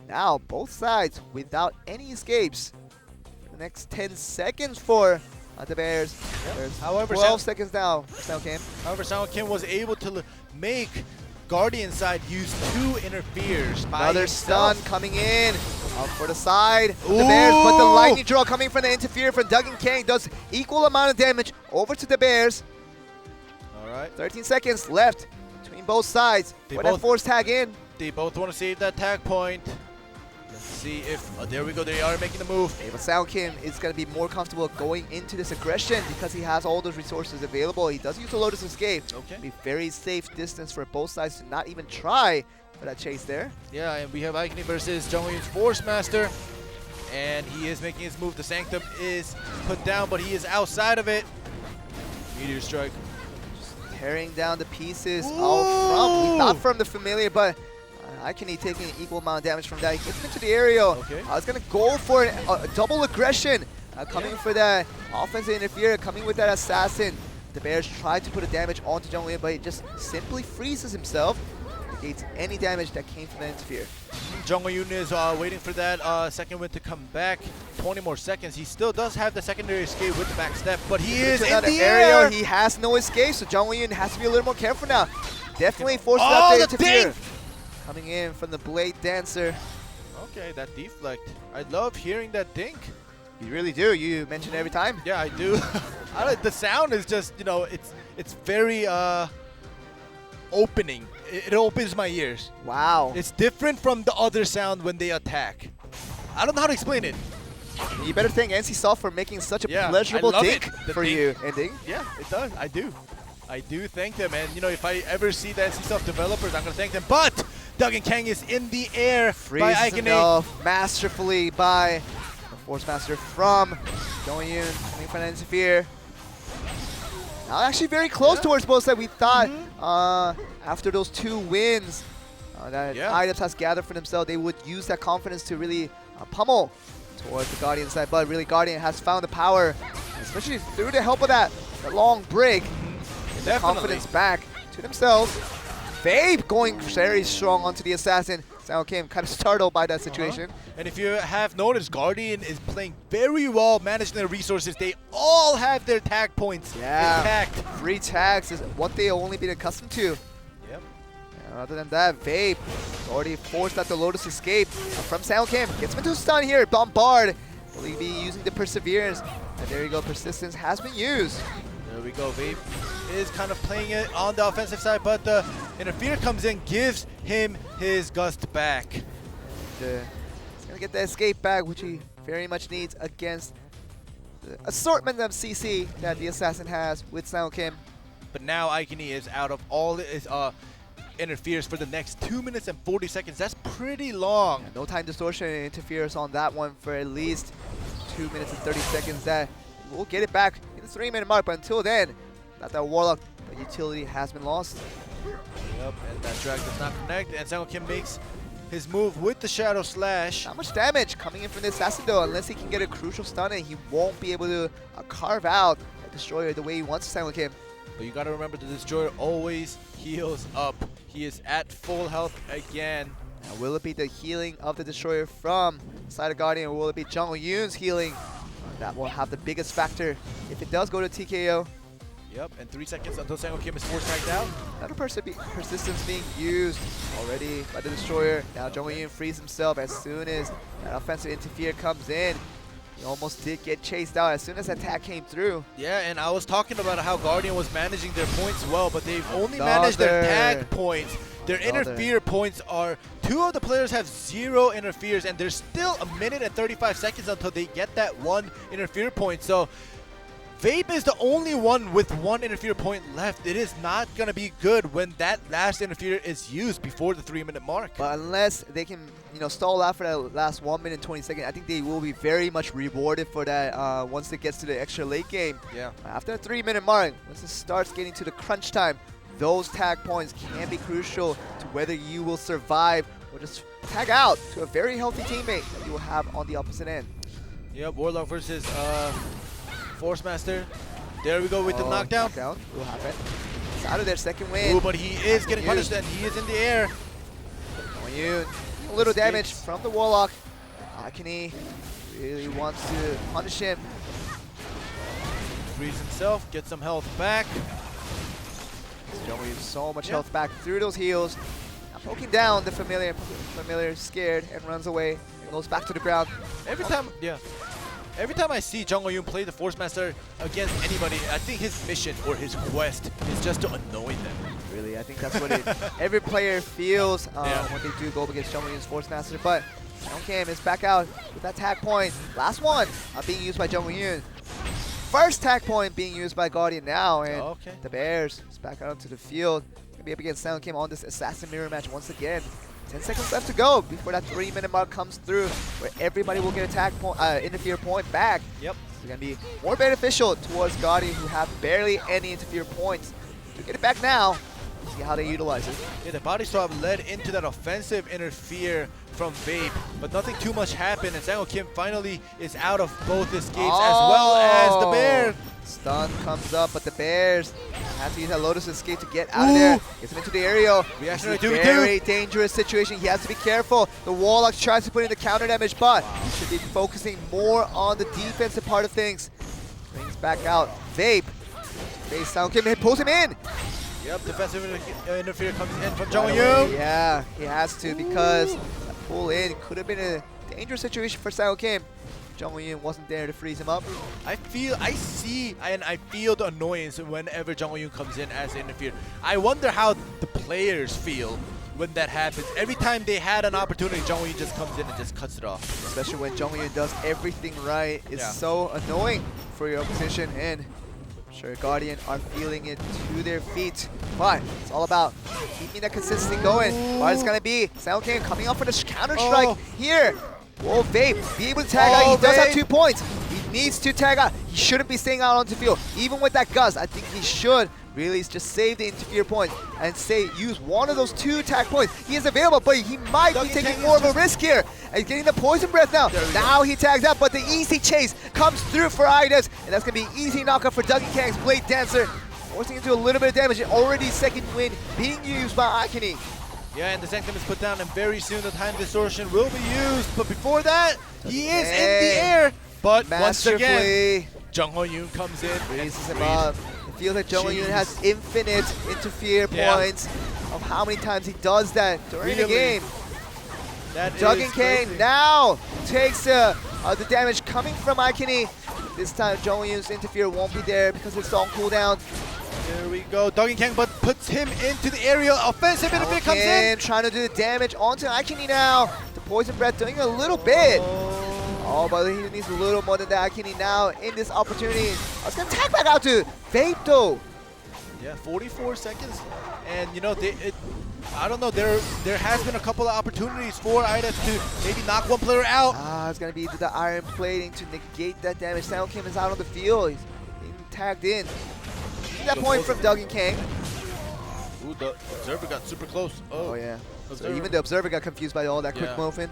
A: Now both sides without any escapes. For the next 10 seconds for the Bears. There's
B: However,
A: 12 seconds now for Sound Kim.
B: However, Sound Kim was able to make Guardian side use 2 interferes by
A: Another
B: himself.
A: stun coming in for the side of the Bears, but the lightning draw coming from the interfere from Duggan Kang does equal amount of damage over to the Bears.
B: All right.
A: 13 seconds left between both sides. Put that force tag in.
B: they both want to save that tag point. Let's see if... there we go. They are making the move.
A: Okay, but Sound Kim is going to be more comfortable going into this aggression because he has all those resources available. He does use the Lotus Escape.
B: Okay.
A: Be very safe distance for both sides to not even try for that chase there.
B: Yeah, and we have Aikini versus Jungwoo-yoon's Force Master. And he is making his move. The Sanctum is put down, but he is outside of it. Meteor Strike.
A: Tearing down the pieces not from the familiar, but Aikini taking an equal amount of damage from that. He gets into the aerial.
B: Okay.
A: He's going to go for a double aggression. Coming for that offensive interfere, coming with that assassin. The Bears try to put a damage onto Jungwoo, but he just simply freezes himself. Negates any damage that came from the interfere.
B: Jungwoo-yoon is waiting for that second wind to come back. 20 more seconds. He still does have the secondary escape with the back step, but he is in the air.
A: He has no escape, so Jungwoo-yoon has to be a little more careful now. Definitely forces out the interfere.
B: Dink!
A: Coming in from the Blade Dancer.
B: Okay, that deflect. I love hearing that dink.
A: You really do. You mention it every time.
B: Yeah, I do. The sound is just, you know, it's very opening. It opens my ears.
A: Wow.
B: It's different from the other sound when they attack. I don't know how to explain it.
A: You better thank NCSoft for making such a
B: Yeah,
A: pleasurable
B: I love
A: dink
B: it. The
A: for
B: dink.
A: you, ending.
B: Yeah, it does. I do. I do thank them. And, you know, if I ever see the NCSoft developers, I'm going to thank them. But Duggan Kang is in the air by Aikini.
A: Masterfully by the Force Master from Jungwoo-yoon. Coming from an interfere. Now actually very close towards both sides. We thought after those 2 wins that IDEPS has gathered for themselves, they would use that confidence to really pummel towards the Guardian side. But really, Guardian has found the power, especially through the help of that long break. The confidence back to themselves. Vape going very strong onto the assassin. Sound Kim kind of startled by that situation.
B: And if you have noticed, Guardian is playing very well, managing their resources. They all have their tag points intact.
A: Free tags is what they've only been accustomed to.
B: Yep.
A: Other than that, Vape already forced out the Lotus Escape from Sound Kim. Gets him into a stun here. Bombard. Will he be using the Perseverance? And there you go. Persistence has been used.
B: There we go. Vape is kind of playing it on the offensive side, but the interfere comes in, gives him his gust back.
A: He's going to get the escape back, which he very much needs against the assortment of CC that the assassin has with Sound Kim.
B: But now Aikini is out of all his interferes for the next 2 minutes and 40 seconds. That's pretty long.
A: No time distortion interferes on that one for at least 2 minutes and 30 seconds. That we'll get it back in the 3-minute mark, but until then, not that Warlock, but utility has been lost.
B: Yep, and that drag does not connect, and Sang Kim makes his move with the Shadow Slash.
A: Not much damage coming in from the assassin though, unless he can get a crucial stun, and he won't be able to carve out a destroyer the way he wants to Sang Kim.
B: But you gotta remember, the Destroyer always heals up. He is at full health again.
A: Now, will it be the healing of the destroyer from Side of Guardian, or will it be Jungwoo-yoon's healing? That will have the biggest factor if it does go to TKO.
B: Yep, and 3 seconds until Sang Kim is force tagged out.
A: Another persistence being used already by the destroyer. Now Jungwoo-yoon frees himself as soon as that offensive interfere comes in. He almost did get chased out as soon as that attack came through.
B: Yeah, and I was talking about how Guardian was managing their points well, but they've only managed their tag points. Their interfere points are, 2 of the players have 0 interferes, and there's still 1 minute and 35 seconds until they get that 1 interfere point. So Vape is the only one with 1 interfere point left. It is not going to be good when that last interfere is used before the 3-minute mark.
A: But unless they can, stall out for that last 1 minute and 20 seconds, I think they will be very much rewarded for that once it gets to the extra late game.
B: Yeah.
A: After the 3-minute mark, once it starts getting to the crunch time, those tag points can be crucial to whether you will survive or just tag out to a very healthy teammate that you will have on the opposite end.
B: Yep, Warlock versus Force Master. There we go with the knockdown.
A: Knockdown will happen. It's out of their second win.
B: Ooh, but he is getting punished and he is in the air.
A: A little damage from the Warlock. Aikini really wants to punish him.
B: Frees himself, gets some health back.
A: Jungwoo so much health back through those heals. Now poking down the familiar. Familiar scared and runs away and goes back to the ground.
B: Every time I see Jungwoo play the Force Master against anybody, I think his mission or his quest is just to annoy them.
A: Really, I think that's what every player feels when they do go up against Jungle Yoon's Force Master. But SeungKim is back out with that tag point. Last one being used by Jungle Yoon. First tag point being used by Guardian now, and the Bears is back out onto the field. Gonna be up against SeungKim on this Assassin Mirror match once again. 10 seconds left to go before that 3-minute mark comes through, where everybody will get a tag point, interfere point back.
B: Yep.
A: It's gonna be more beneficial towards Guardian, who have barely any interfere points. To get it back now, see how they utilize it.
B: Yeah, the body swap led into that offensive interfere from Vape, but nothing too much happened, and SeungKim finally is out of both escapes as well as the Bear.
A: Stun comes up, but the Bears have to use that Lotus escape to get out of there. Gets him into the aerial.
B: Reactionary
A: very dangerous situation. He has to be careful. The Warlock tries to put in the counter damage, but he should be focusing more on the defensive part of things. Brings back out Vape. Face SeungKim and pulls him in.
B: Yep, defensive interfere comes in from Jungle Yoon.
A: Yeah, he has to, because that pull in could have been a dangerous situation for SeungKim. Jungle Yoon wasn't there to freeze him up.
B: I feel the annoyance whenever Jungle Yoon comes in as an interfere. I wonder how the players feel when that happens. Every time they had an opportunity, Jungle Yoon just comes in and just cuts it off.
A: Especially when Jungle Yoon does everything right. It's so annoying for your opposition, and I'm sure Guardian are feeling it to their feet. But it's all about keeping that consistency going. What it's gonna be? SeungKim coming up for the counter strike here. Will Vape be able to tag out? He does have 2 points. He needs to tag out. He shouldn't be staying out onto the field. Even with that Gust, I think he should really just save the interfere point and use one of those 2 tag points. He is available, but he might be taking more of a risk here. And he's getting the poison breath now. Now he tags out, but the easy chase comes through for IDEPS, and that's going to be easy knockout for Dougie Kang's Blade Dancer, forcing him to a little bit of damage. Already second win being used by Aikini.
B: Yeah, and the SeungKim is put down, and very soon the time distortion will be used. But before that, he is in the air. But once again, Jungle Yoon comes in,
A: raises him up. It feels like Jungle Yoon has infinite interfere points of how many times he does that during the game. Dougie Kang now takes the damage coming from Aikini. This time, Jungle Yoon's interfere won't be there because it's on cooldown.
B: There we go. Dougie Kang, but puts him into the aerial. Offensive interfere comes in.
A: Trying to do the damage onto Aikini now. The poison breath doing a little bit. Oh, but he needs a little more than that. Aikini now in this opportunity. I was going to tag back out to Vape though.
B: Yeah, 44 seconds. And you know, I don't know, there has been a couple of opportunities for IDEPS to maybe knock one player out.
A: It's going to be the iron plating to negate that damage. SeungKim is out on the field. He's being tagged in. That point from Dougie Kang.
B: Ooh, the Observer got super close. Oh
A: yeah. So even the Observer got confused by all that quick movement.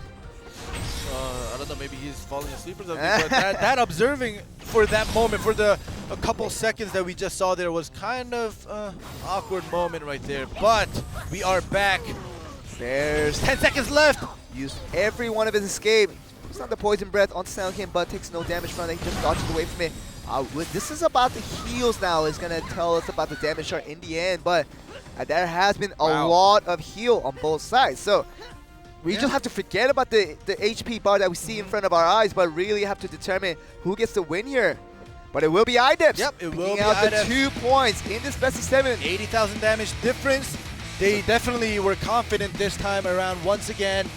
B: I don't know, maybe he's falling asleep or something. But that observing for that moment, for a couple seconds that we just saw there, was kind of awkward moment right there. But we are back.
A: There's
B: 10 seconds left.
A: Used every one of his escape. It's not the poison breath onto SeungKim, but takes no damage from it. He just dodges away from it. This is about the heals now. It's going to tell us about the damage chart in the end, but there has been a lot of heal on both sides. So we just have to forget about the HP bar that we see in front of our eyes, but really have to determine who gets the win here. But it will be IDEPS.
B: Yep, it will be
A: out
B: IDEPS.
A: The 2 points in this best of 7.
B: 80,000 damage difference. They definitely were confident this time around once again.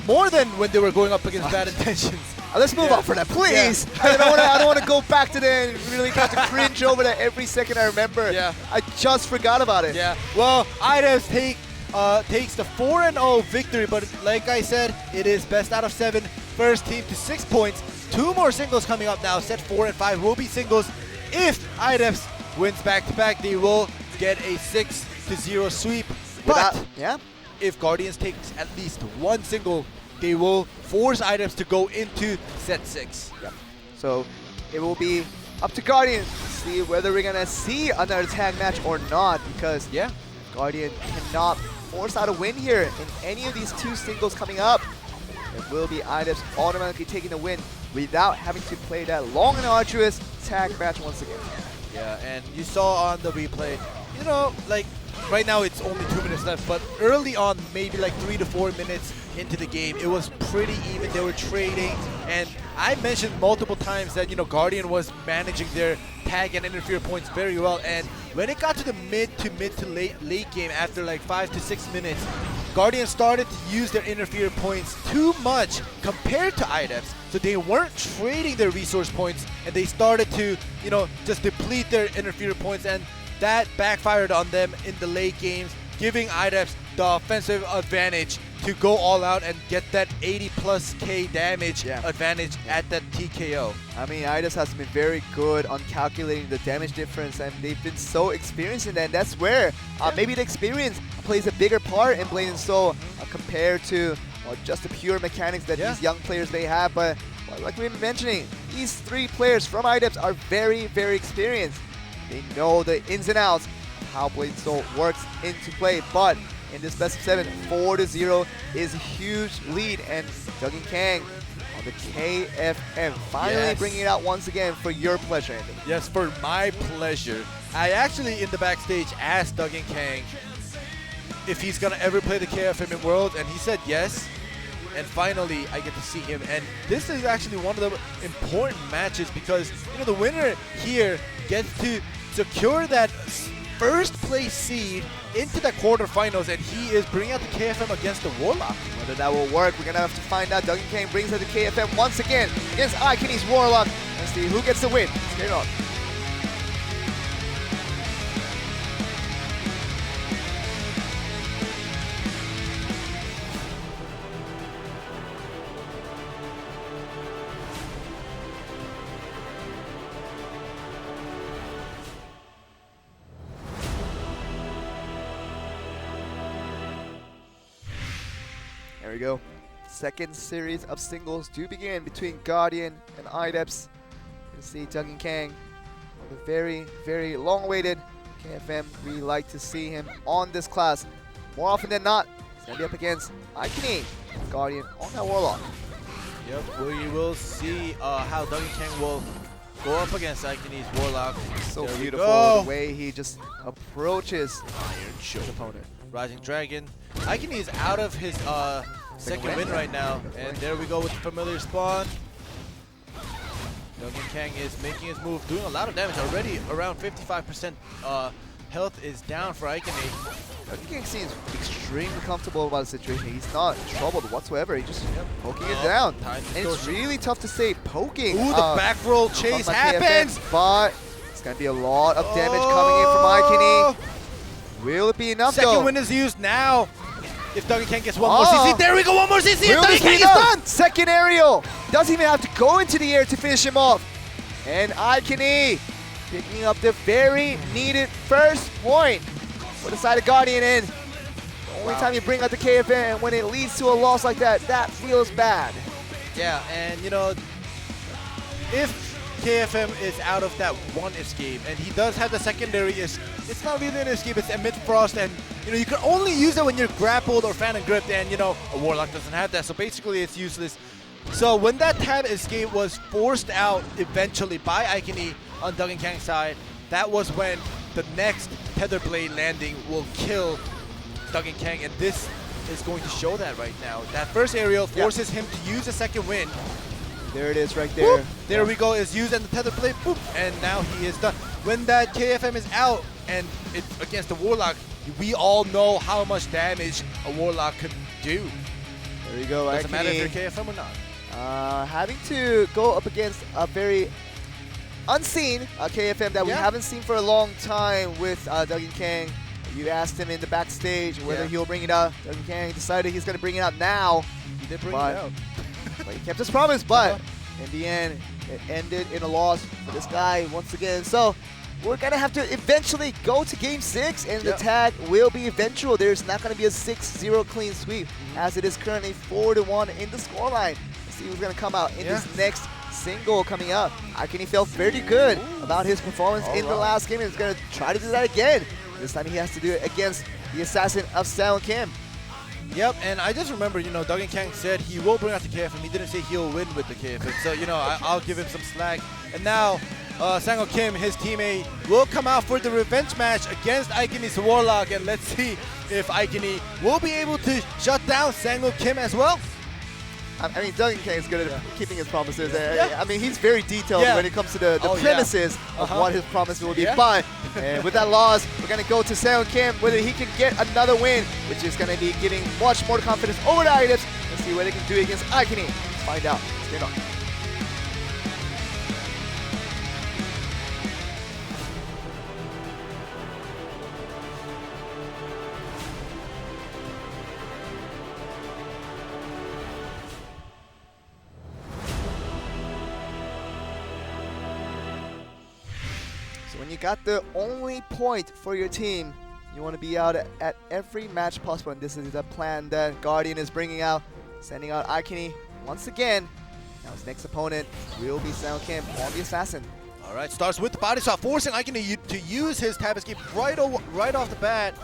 B: More than when they were going up against Bad Intentions.
A: Let's move on for that, please. I don't want to go back to there and really have to cringe over that every second I remember.
B: Yeah.
A: I just forgot about it.
B: Yeah. Well, IDEPS takes the 4-0 victory, but like I said, it is best out of 7. First team to 6 points. 2 more singles coming up now. Set 4 and 5 will be singles. If IDEPS wins back-to-back, they will get a 6-0 sweep. But if Guardians takes at least 1 single, they will force IDEPS to go into set 6.
A: Yep. So it will be up to Guardian to see whether we're gonna see another tag match or not, because Guardian cannot force out a win here in any of these 2 singles coming up. It will be IDEPS automatically taking the win without having to play that long and arduous tag match once again.
B: Yeah, and you saw on the replay, you know, like right now it's only 2 minutes left, but early on, maybe like 3 to 4 minutes into the game, it was pretty even. They were trading, and I mentioned multiple times that, you know, Guardian was managing their tag and interfere points very well, and when it got to the mid to late game, after like 5 to 6 minutes, Guardian started to use their interfere points too much compared to IDEPS, so they weren't trading their resource points, and they started to, you know, just deplete their interfere points, and that backfired on them in the late games, giving IDEPS the offensive advantage to go all out and get that 80+ K damage advantage at that TKO.
A: I mean, IDEPS has been very good on calculating the damage difference, and they've been so experienced in that. And that's where maybe the experience plays a bigger part in blade&soul compared to just the pure mechanics that these young players may have. But like we've been mentioning, these 3 players from IDEPS are very, very experienced. They know the ins and outs of how blade&soul works into play. But in this best of 7, 4-0 is a huge lead, and Duggan Kang on the KFM finally bringing it out once again for your pleasure, Andy.
B: Yes, for my pleasure. I actually, in the backstage, asked Duggan Kang if he's gonna ever play the KFM in Worlds, and he said yes. And finally, I get to see him. And this is actually one of the important matches because, you know, the winner here gets to secure that first place seed into the quarterfinals, and he is bringing out the KFM against the Warlock.
A: Whether that will work, we're gonna have to find out. Duggan Kang brings out the KFM once again against Ikeny's Warlock. Let's see who gets the win. Let's get it on. There we go. Second series of singles do begin between Guardian and IDEPS. You can see Duggan Kang, the very, very long-awaited KFM. We like to see him on this class. More often than not, he's going to be up against Ikeny, Guardian on that Warlock.
B: Yep, we will see how Duggan Kang will go up against Ikeny's Warlock.
A: So beautiful the way he just approaches his opponent.
B: Rising Dragon. Ikeny is out of his second win right now, and there we go with the familiar spawn. Duggan Kang is making his move, doing a lot of damage already. Around 55% health is down for Ikeny.
A: Duggan Kang seems extremely comfortable about the situation. He's not troubled whatsoever. He's just poking it down. And it's really tough to say poking.
B: Ooh, the back roll chase happens!
A: KFM, but it's going to be a lot of damage coming in from Ikeny. Will it be enough though?
B: Second win is used now. If Duggan Kang gets one more CC, there we go, one more CC,
A: Duggan Kang is done! Second aerial! Doesn't even have to go into the air to finish him off. And Ikeny picking up the very needed first point for the side of Guardian, and the only time you bring out the KFM when it leads to a loss like that, that feels bad.
B: Yeah, and you know, if KFM is out of that one escape, and he does have the secondary, it's not really an escape, it's a mid-frost, and you know, you can only use it when you're grappled or fan and gripped, and you know, a Warlock doesn't have that, so basically it's useless. So when that tab escape was forced out eventually by Ikeny on Duggan Kang's side, that was when the next Tether Blade landing will kill Duggan Kang, and this is going to show that right now. That first aerial forces him to use a second win.
A: There it is right there.
B: Boop. There we go, is used and the Tether Blade, boop, and now he is done. When that KFM is out and it's against the Warlock, we all know how much damage a Warlock could do.
A: There you go.
B: Doesn't matter if you're KFM or not.
A: Having to go up against a very unseen KFM that we haven't seen for a long time with Duggan Kang. You asked him in the backstage whether he'll bring it out. Duggan Kang decided he's going to bring it out now.
B: He did bring it out.
A: But he kept his promise, but in the end, it ended in a loss for this guy once again. So we're going to have to eventually go to Game 6, and the tag will be eventual. There's not going to be a 6-0 clean sweep, as it is currently 4-1 in the scoreline. Let's see who's going to come out in this next single coming up. Ikeny felt very good about his performance in the last game, and he's going to try to do that again. This time he has to do it against the assassin of Sang Kim.
B: Yep, and I just remember, you know, Duggan Kang said he will bring out the KFM. He didn't say he'll win with the KFM. So, you know, I'll give him some slack. And now, Sang Kim, his teammate, will come out for the revenge match against Ikeny's Warlock. And let's see if Ikeny will be able to shut down Sang Kim as well.
A: I mean, Duncan King is good at keeping his promises.
B: Yeah.
A: I mean, he's very detailed when it comes to the premises of what his promise will be. But with that loss, we're going to go to Seon Kim, whether he can get another win, which is going to be giving much more confidence over the IDEPS. Let's see what they can do against Aikini. Let's find out. Stay on. When you got the only point for your team, you want to be out at every match possible, and this is the plan that Guardian is bringing out, sending out Aikini once again. Now his next opponent will be Seon Kim on the Assassin.
B: All right, starts with the body shot, forcing Aikini to use his tab escape right off the bat.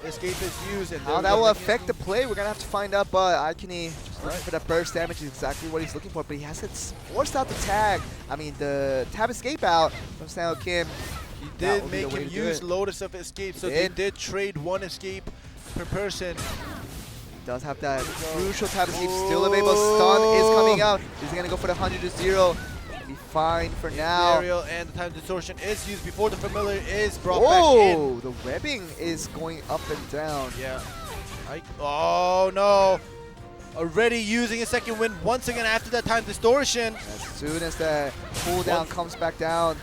B: Escape is used, and
A: how that will affect the play, we're gonna have to find out. But Aikini just looking for that burst damage is exactly what he's looking for. But he has it forced out the tag. I mean, the tab escape out from Seon Kim.
B: He did make him use loads of escape, so they did trade one escape per person.
A: He does have that crucial tab escape still available. Stun is coming out. He's gonna go for the 100-0. Be fine for now.
B: Aerial and the time distortion is used before the familiar is brought back in.
A: The webbing is going up and down.
B: Yeah. Oh no. Already using a second win once again after that time distortion.
A: As soon as the cooldown comes back down,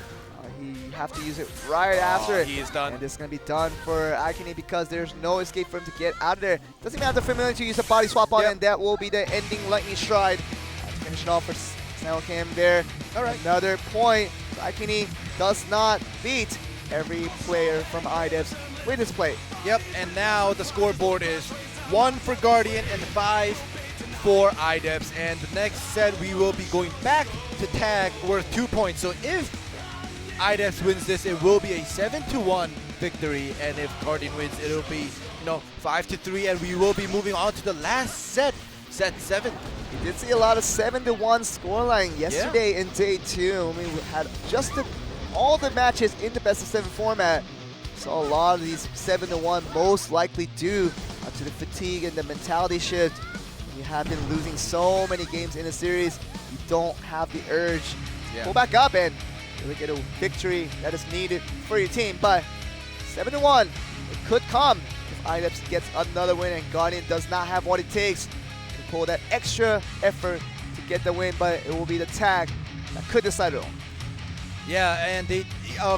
A: he have to use it right after.
B: He is done.
A: And this is going to be done for Aikini because there's no escape for him to get out of there. Doesn't even have the familiar to use a body swap on, and that will be the ending lightning stride. Finish it off for Seon Kim there.
B: All right.
A: Another point. Aikini does not beat every player from IDEPS with his play.
B: Yep, and now the scoreboard is 1 for Guardian and 5 for IDEPS. And the next set we will be going back to tag worth 2 points. So if IDEPS wins this, it will be a 7-1 victory, and if Guardian wins, it'll be 5-3, and we will be moving on to the last set, set 7.
A: We did see a lot of 7-1 scoreline yesterday in day 2. I mean, we had just all the matches in the best of 7 format. Saw a lot of these 7-1 most likely due to the fatigue and the mentality shift. You have been losing so many games in a series. You don't have the urge to pull back up and really get a victory that is needed for your team. But 7-1, it could come if IDEPS gets another win and Guardian does not have what it takes to pull that extra effort to get the win, but it will be the tag that could decide it all.
B: Yeah, and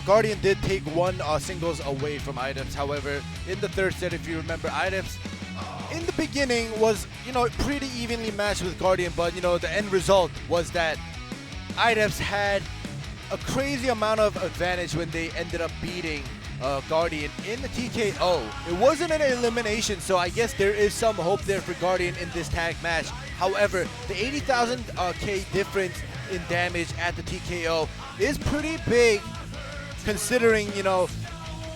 B: Guardian did take one singles away from IDEPS. However, in the third set, if you remember, IDEPS in the beginning was, pretty evenly matched with Guardian, but, the end result was that IDEPS had a crazy amount of advantage when they ended up beating Guardian in the TKO. It wasn't an elimination, so I guess there is some hope there for Guardian in this tag match. However, the 80,000 K difference in damage at the TKO is pretty big, considering,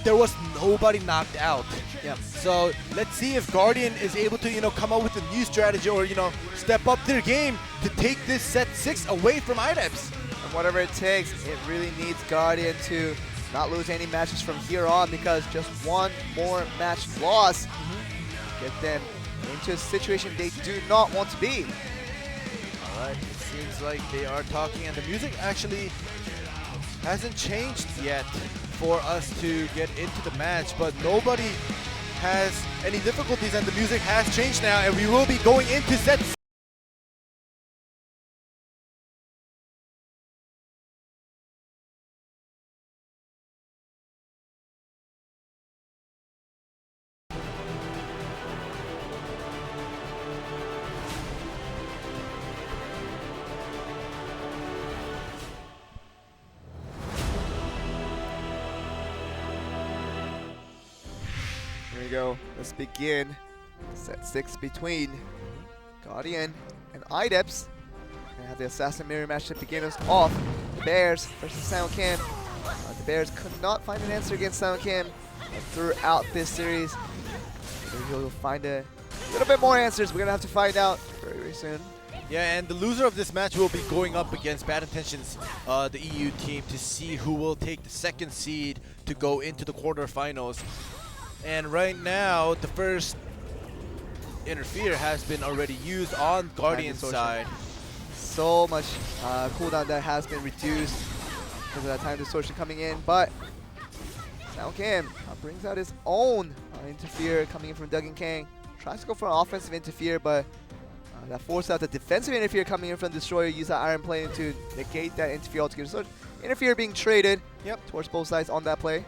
B: there was nobody knocked out.
A: Yeah.
B: So let's see if Guardian is able to, come up with a new strategy or, step up their game to take this set 6 away from IDEPS.
A: And whatever it takes, it really needs Guardian to not lose any matches from here on, because just one more match loss get them into a situation they do not want to be.
B: All right, it seems like they are talking, and the music actually hasn't changed yet for us to get into the match, but nobody has any difficulties, and the music has changed now, and we will be going into set 6.
A: Here we go. Let's begin set 6 between Guardian and IDEPS. And have the Assassin Mirror match to begin us off. The Bears versus Seon Kim. The Bears could not find an answer against Seon Kim throughout this series. Maybe he'll find a little bit more answers. We're going to have to find out very, very soon.
B: Yeah, and the loser of this match will be going up against Bad Intentions, the EU team, to see who will take the 2nd seed to go into the quarterfinals. And right now, the first interfere has been already used on Guardian's side.
A: So much cooldown that has been reduced because of that time distortion coming in, but SeungKim brings out his own interfere coming in from Duggan Kang. Tries to go for an offensive interfere, but that forced out the defensive interfere coming in from Destroyer. Use that Iron Plane to negate that interfere altogether. So interfere being traded towards both sides on that play.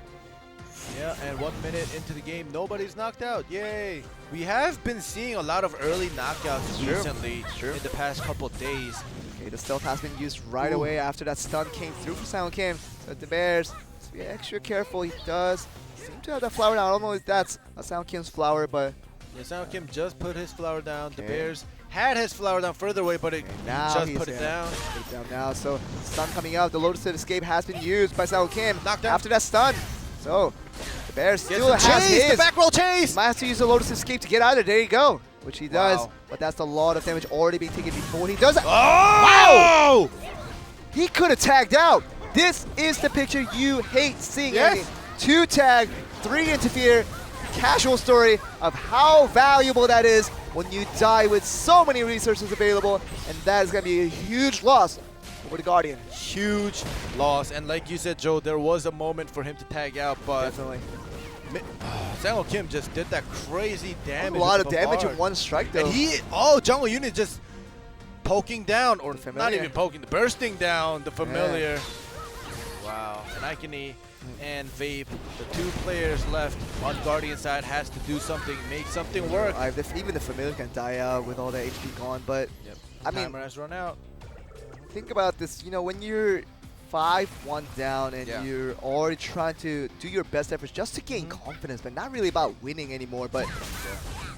B: Yeah, and 1 minute into the game, nobody's knocked out. Yay! We have been seeing a lot of early knockouts recently in the past couple of days.
A: Okay, the stealth has been used right away after that stun came through for SeungKim. So the Bears, let's be extra careful. He does seem to have that flower down. I don't know if that's a SeungKim's flower, but
B: yeah, SeungKim just put his flower down. The Bears had his flower down further away, but
A: now
B: just put it down.
A: Put it down now. So stun coming out. The Lotus Escape has been used by SeungKim.
B: Knocked out.
A: After that stun. So the Bears still has
B: the
A: his.
B: back roll chase.
A: Might have to use the Lotus Escape to get out of there. There you go. Which he does. But that's a lot of damage already being taken before he does it.
B: Oh!
A: Wow! He could have tagged out. This is the picture you hate seeing.
B: Yes.
A: 2 tag, 3 interfere. Casual story of how valuable that is when you die with so many resources available, and that is going to be a huge loss for the Guardian.
B: Huge loss, and like you said, Joe, there was a moment for him to tag out, but
A: Definitely.
B: SeungKim just did that crazy damage.
A: A lot of damage in one strike, though.
B: And jungle unit just poking down, or not even poking, bursting down the familiar.
A: Yeah.
B: Wow, and Icony and Vape, the 2 players left on Guardian side, has to do something, make something work.
A: Even the familiar can die out with all the HP gone, but I mean,
B: timer has run out.
A: Think about this, you know, when you're 5-1 down and you're already trying to do your best efforts just to gain confidence, but not really about winning anymore. But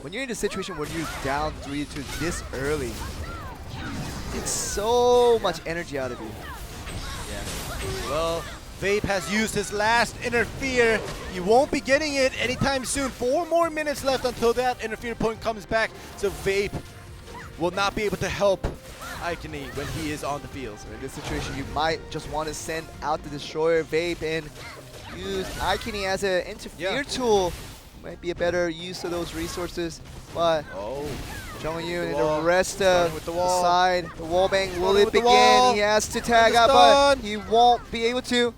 A: when you're in a situation where you're down 3-2 this early, it's so much energy out of you.
B: Yeah. Well, Vape has used his last interfere. He won't be getting it anytime soon. 4 more minutes left until that interfere point comes back. So Vape will not be able to help Icony when he is on the field.
A: So in this situation, you might just want to send out the Destroyer Vape and use Icony as an interfere tool. Might be a better use of those resources, but Jungle Yoon and the rest of the side, the wall bang, will it begin? He has to tag out, but he won't be able to.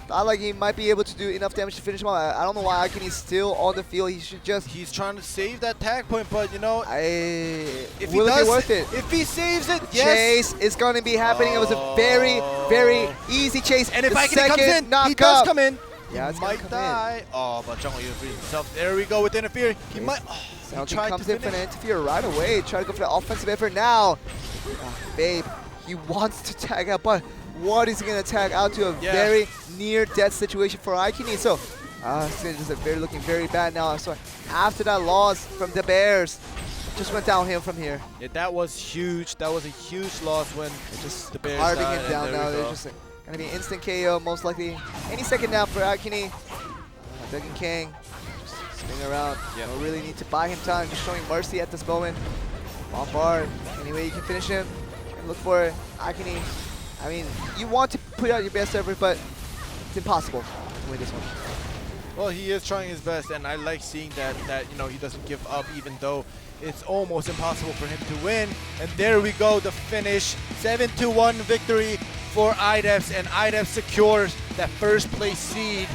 A: Not like he might be able to do enough damage to finish him off. I don't know why Icony's still on the field. He should just...
B: He's trying to save that tag point, but you know...
A: If will it be worth it?
B: If he saves it,
A: chase is going to be happening. It was a very, very easy chase.
B: And if Icony comes in, he does come in. Yeah, he might die. Oh, but Jungle Yoon frees himself. There we go with interfere. He might...
A: He comes in for an interfere right away. Try to go for the offensive effort now. Babe, he wants to tag out, but what is he going to tag out to? A very near-death situation for Icony. So, it's just looking very bad now. So, after that loss from the Bears, it just went downhill from here.
B: Yeah, that was huge. That was a huge loss when
A: just
B: the Bears
A: carving
B: died,
A: him down now. There's just going to be instant KO, most likely any second now for Icony. Duggan Kang. Spin around. Don't really need to buy him time. Just showing mercy at this moment. Bombard. Any way you can finish him. And look for Icony. I mean, you want to put out your best effort, but it's impossible to win this one.
B: Well, he is trying his best, and I like seeing that you know, he doesn't give up, even though it's almost impossible for him to win. And there we go, the finish. 7-1 victory for IDEPS, and IDEPS secures that first place seed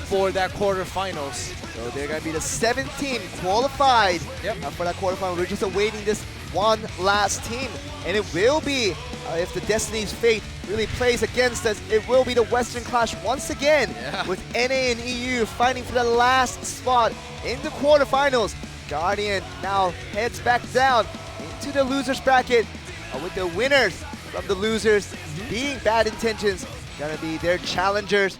B: for that quarterfinals.
A: So they're going to be the 7th team qualified for that quarterfinal. We're just awaiting this one last team, and it will be, if the Destiny's fate really plays against us, it will be the Western Clash once again, with NA and EU fighting for the last spot in the quarterfinals. Guardian now heads back down into the losers bracket, with the winners from the losers being Bad Intentions, gonna be their challengers.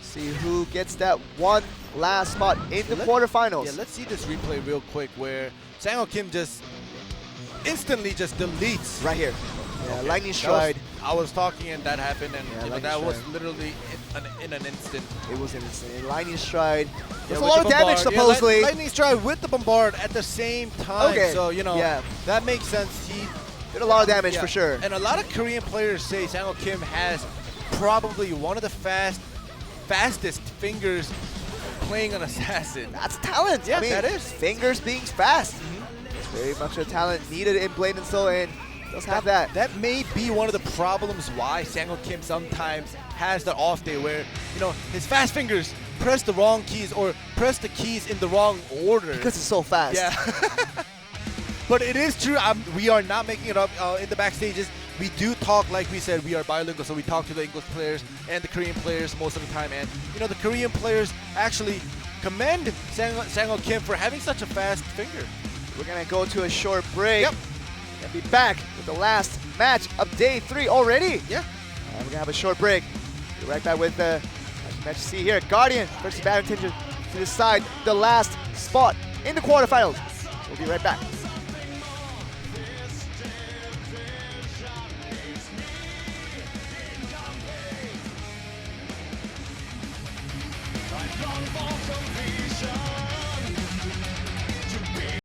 A: See who gets that one last spot in the quarterfinals.
B: Yeah, let's see this replay real quick where SeungKim just instantly just deletes.
A: Right here. Yeah, Lightning Stride.
B: I was talking and that happened, and you know, that was literally in an instant.
A: It was an instant. Lightning Stride. There's a lot of damage supposedly.
B: Lightning Stride with the Bombard at the same time.
A: Okay.
B: So, you know, that makes sense. He
A: did a lot of damage for sure.
B: And a lot of Korean players say SeungKim has probably one of the fastest fingers playing an assassin.
A: That's talent.
B: Yeah,
A: I mean,
B: that is.
A: Fingers being fast. It's Very much a talent needed in blade&soul, and does have that.
B: That may be one of the problems why Sang-Ho Kim sometimes has that off day where, you know, his fast fingers press the wrong keys or press the keys in the wrong order.
A: Because it's so fast.
B: Yeah. But it is true, we are not making it up in the backstages. We do talk, like we said, we are bilingual, so we talk to the English players and the Korean players most of the time. And, you know, the Korean players actually commend Sang-Ho Kim for having such a fast finger.
A: We're going to go to a short break.
B: Yep.
A: And be back with the last match of day 3 already.
B: Yeah.
A: We're going to have a short break. Be right back with the match you see here. Guardian versus Bad Intention to decide the last spot in the quarterfinals. We'll be right back.
C: From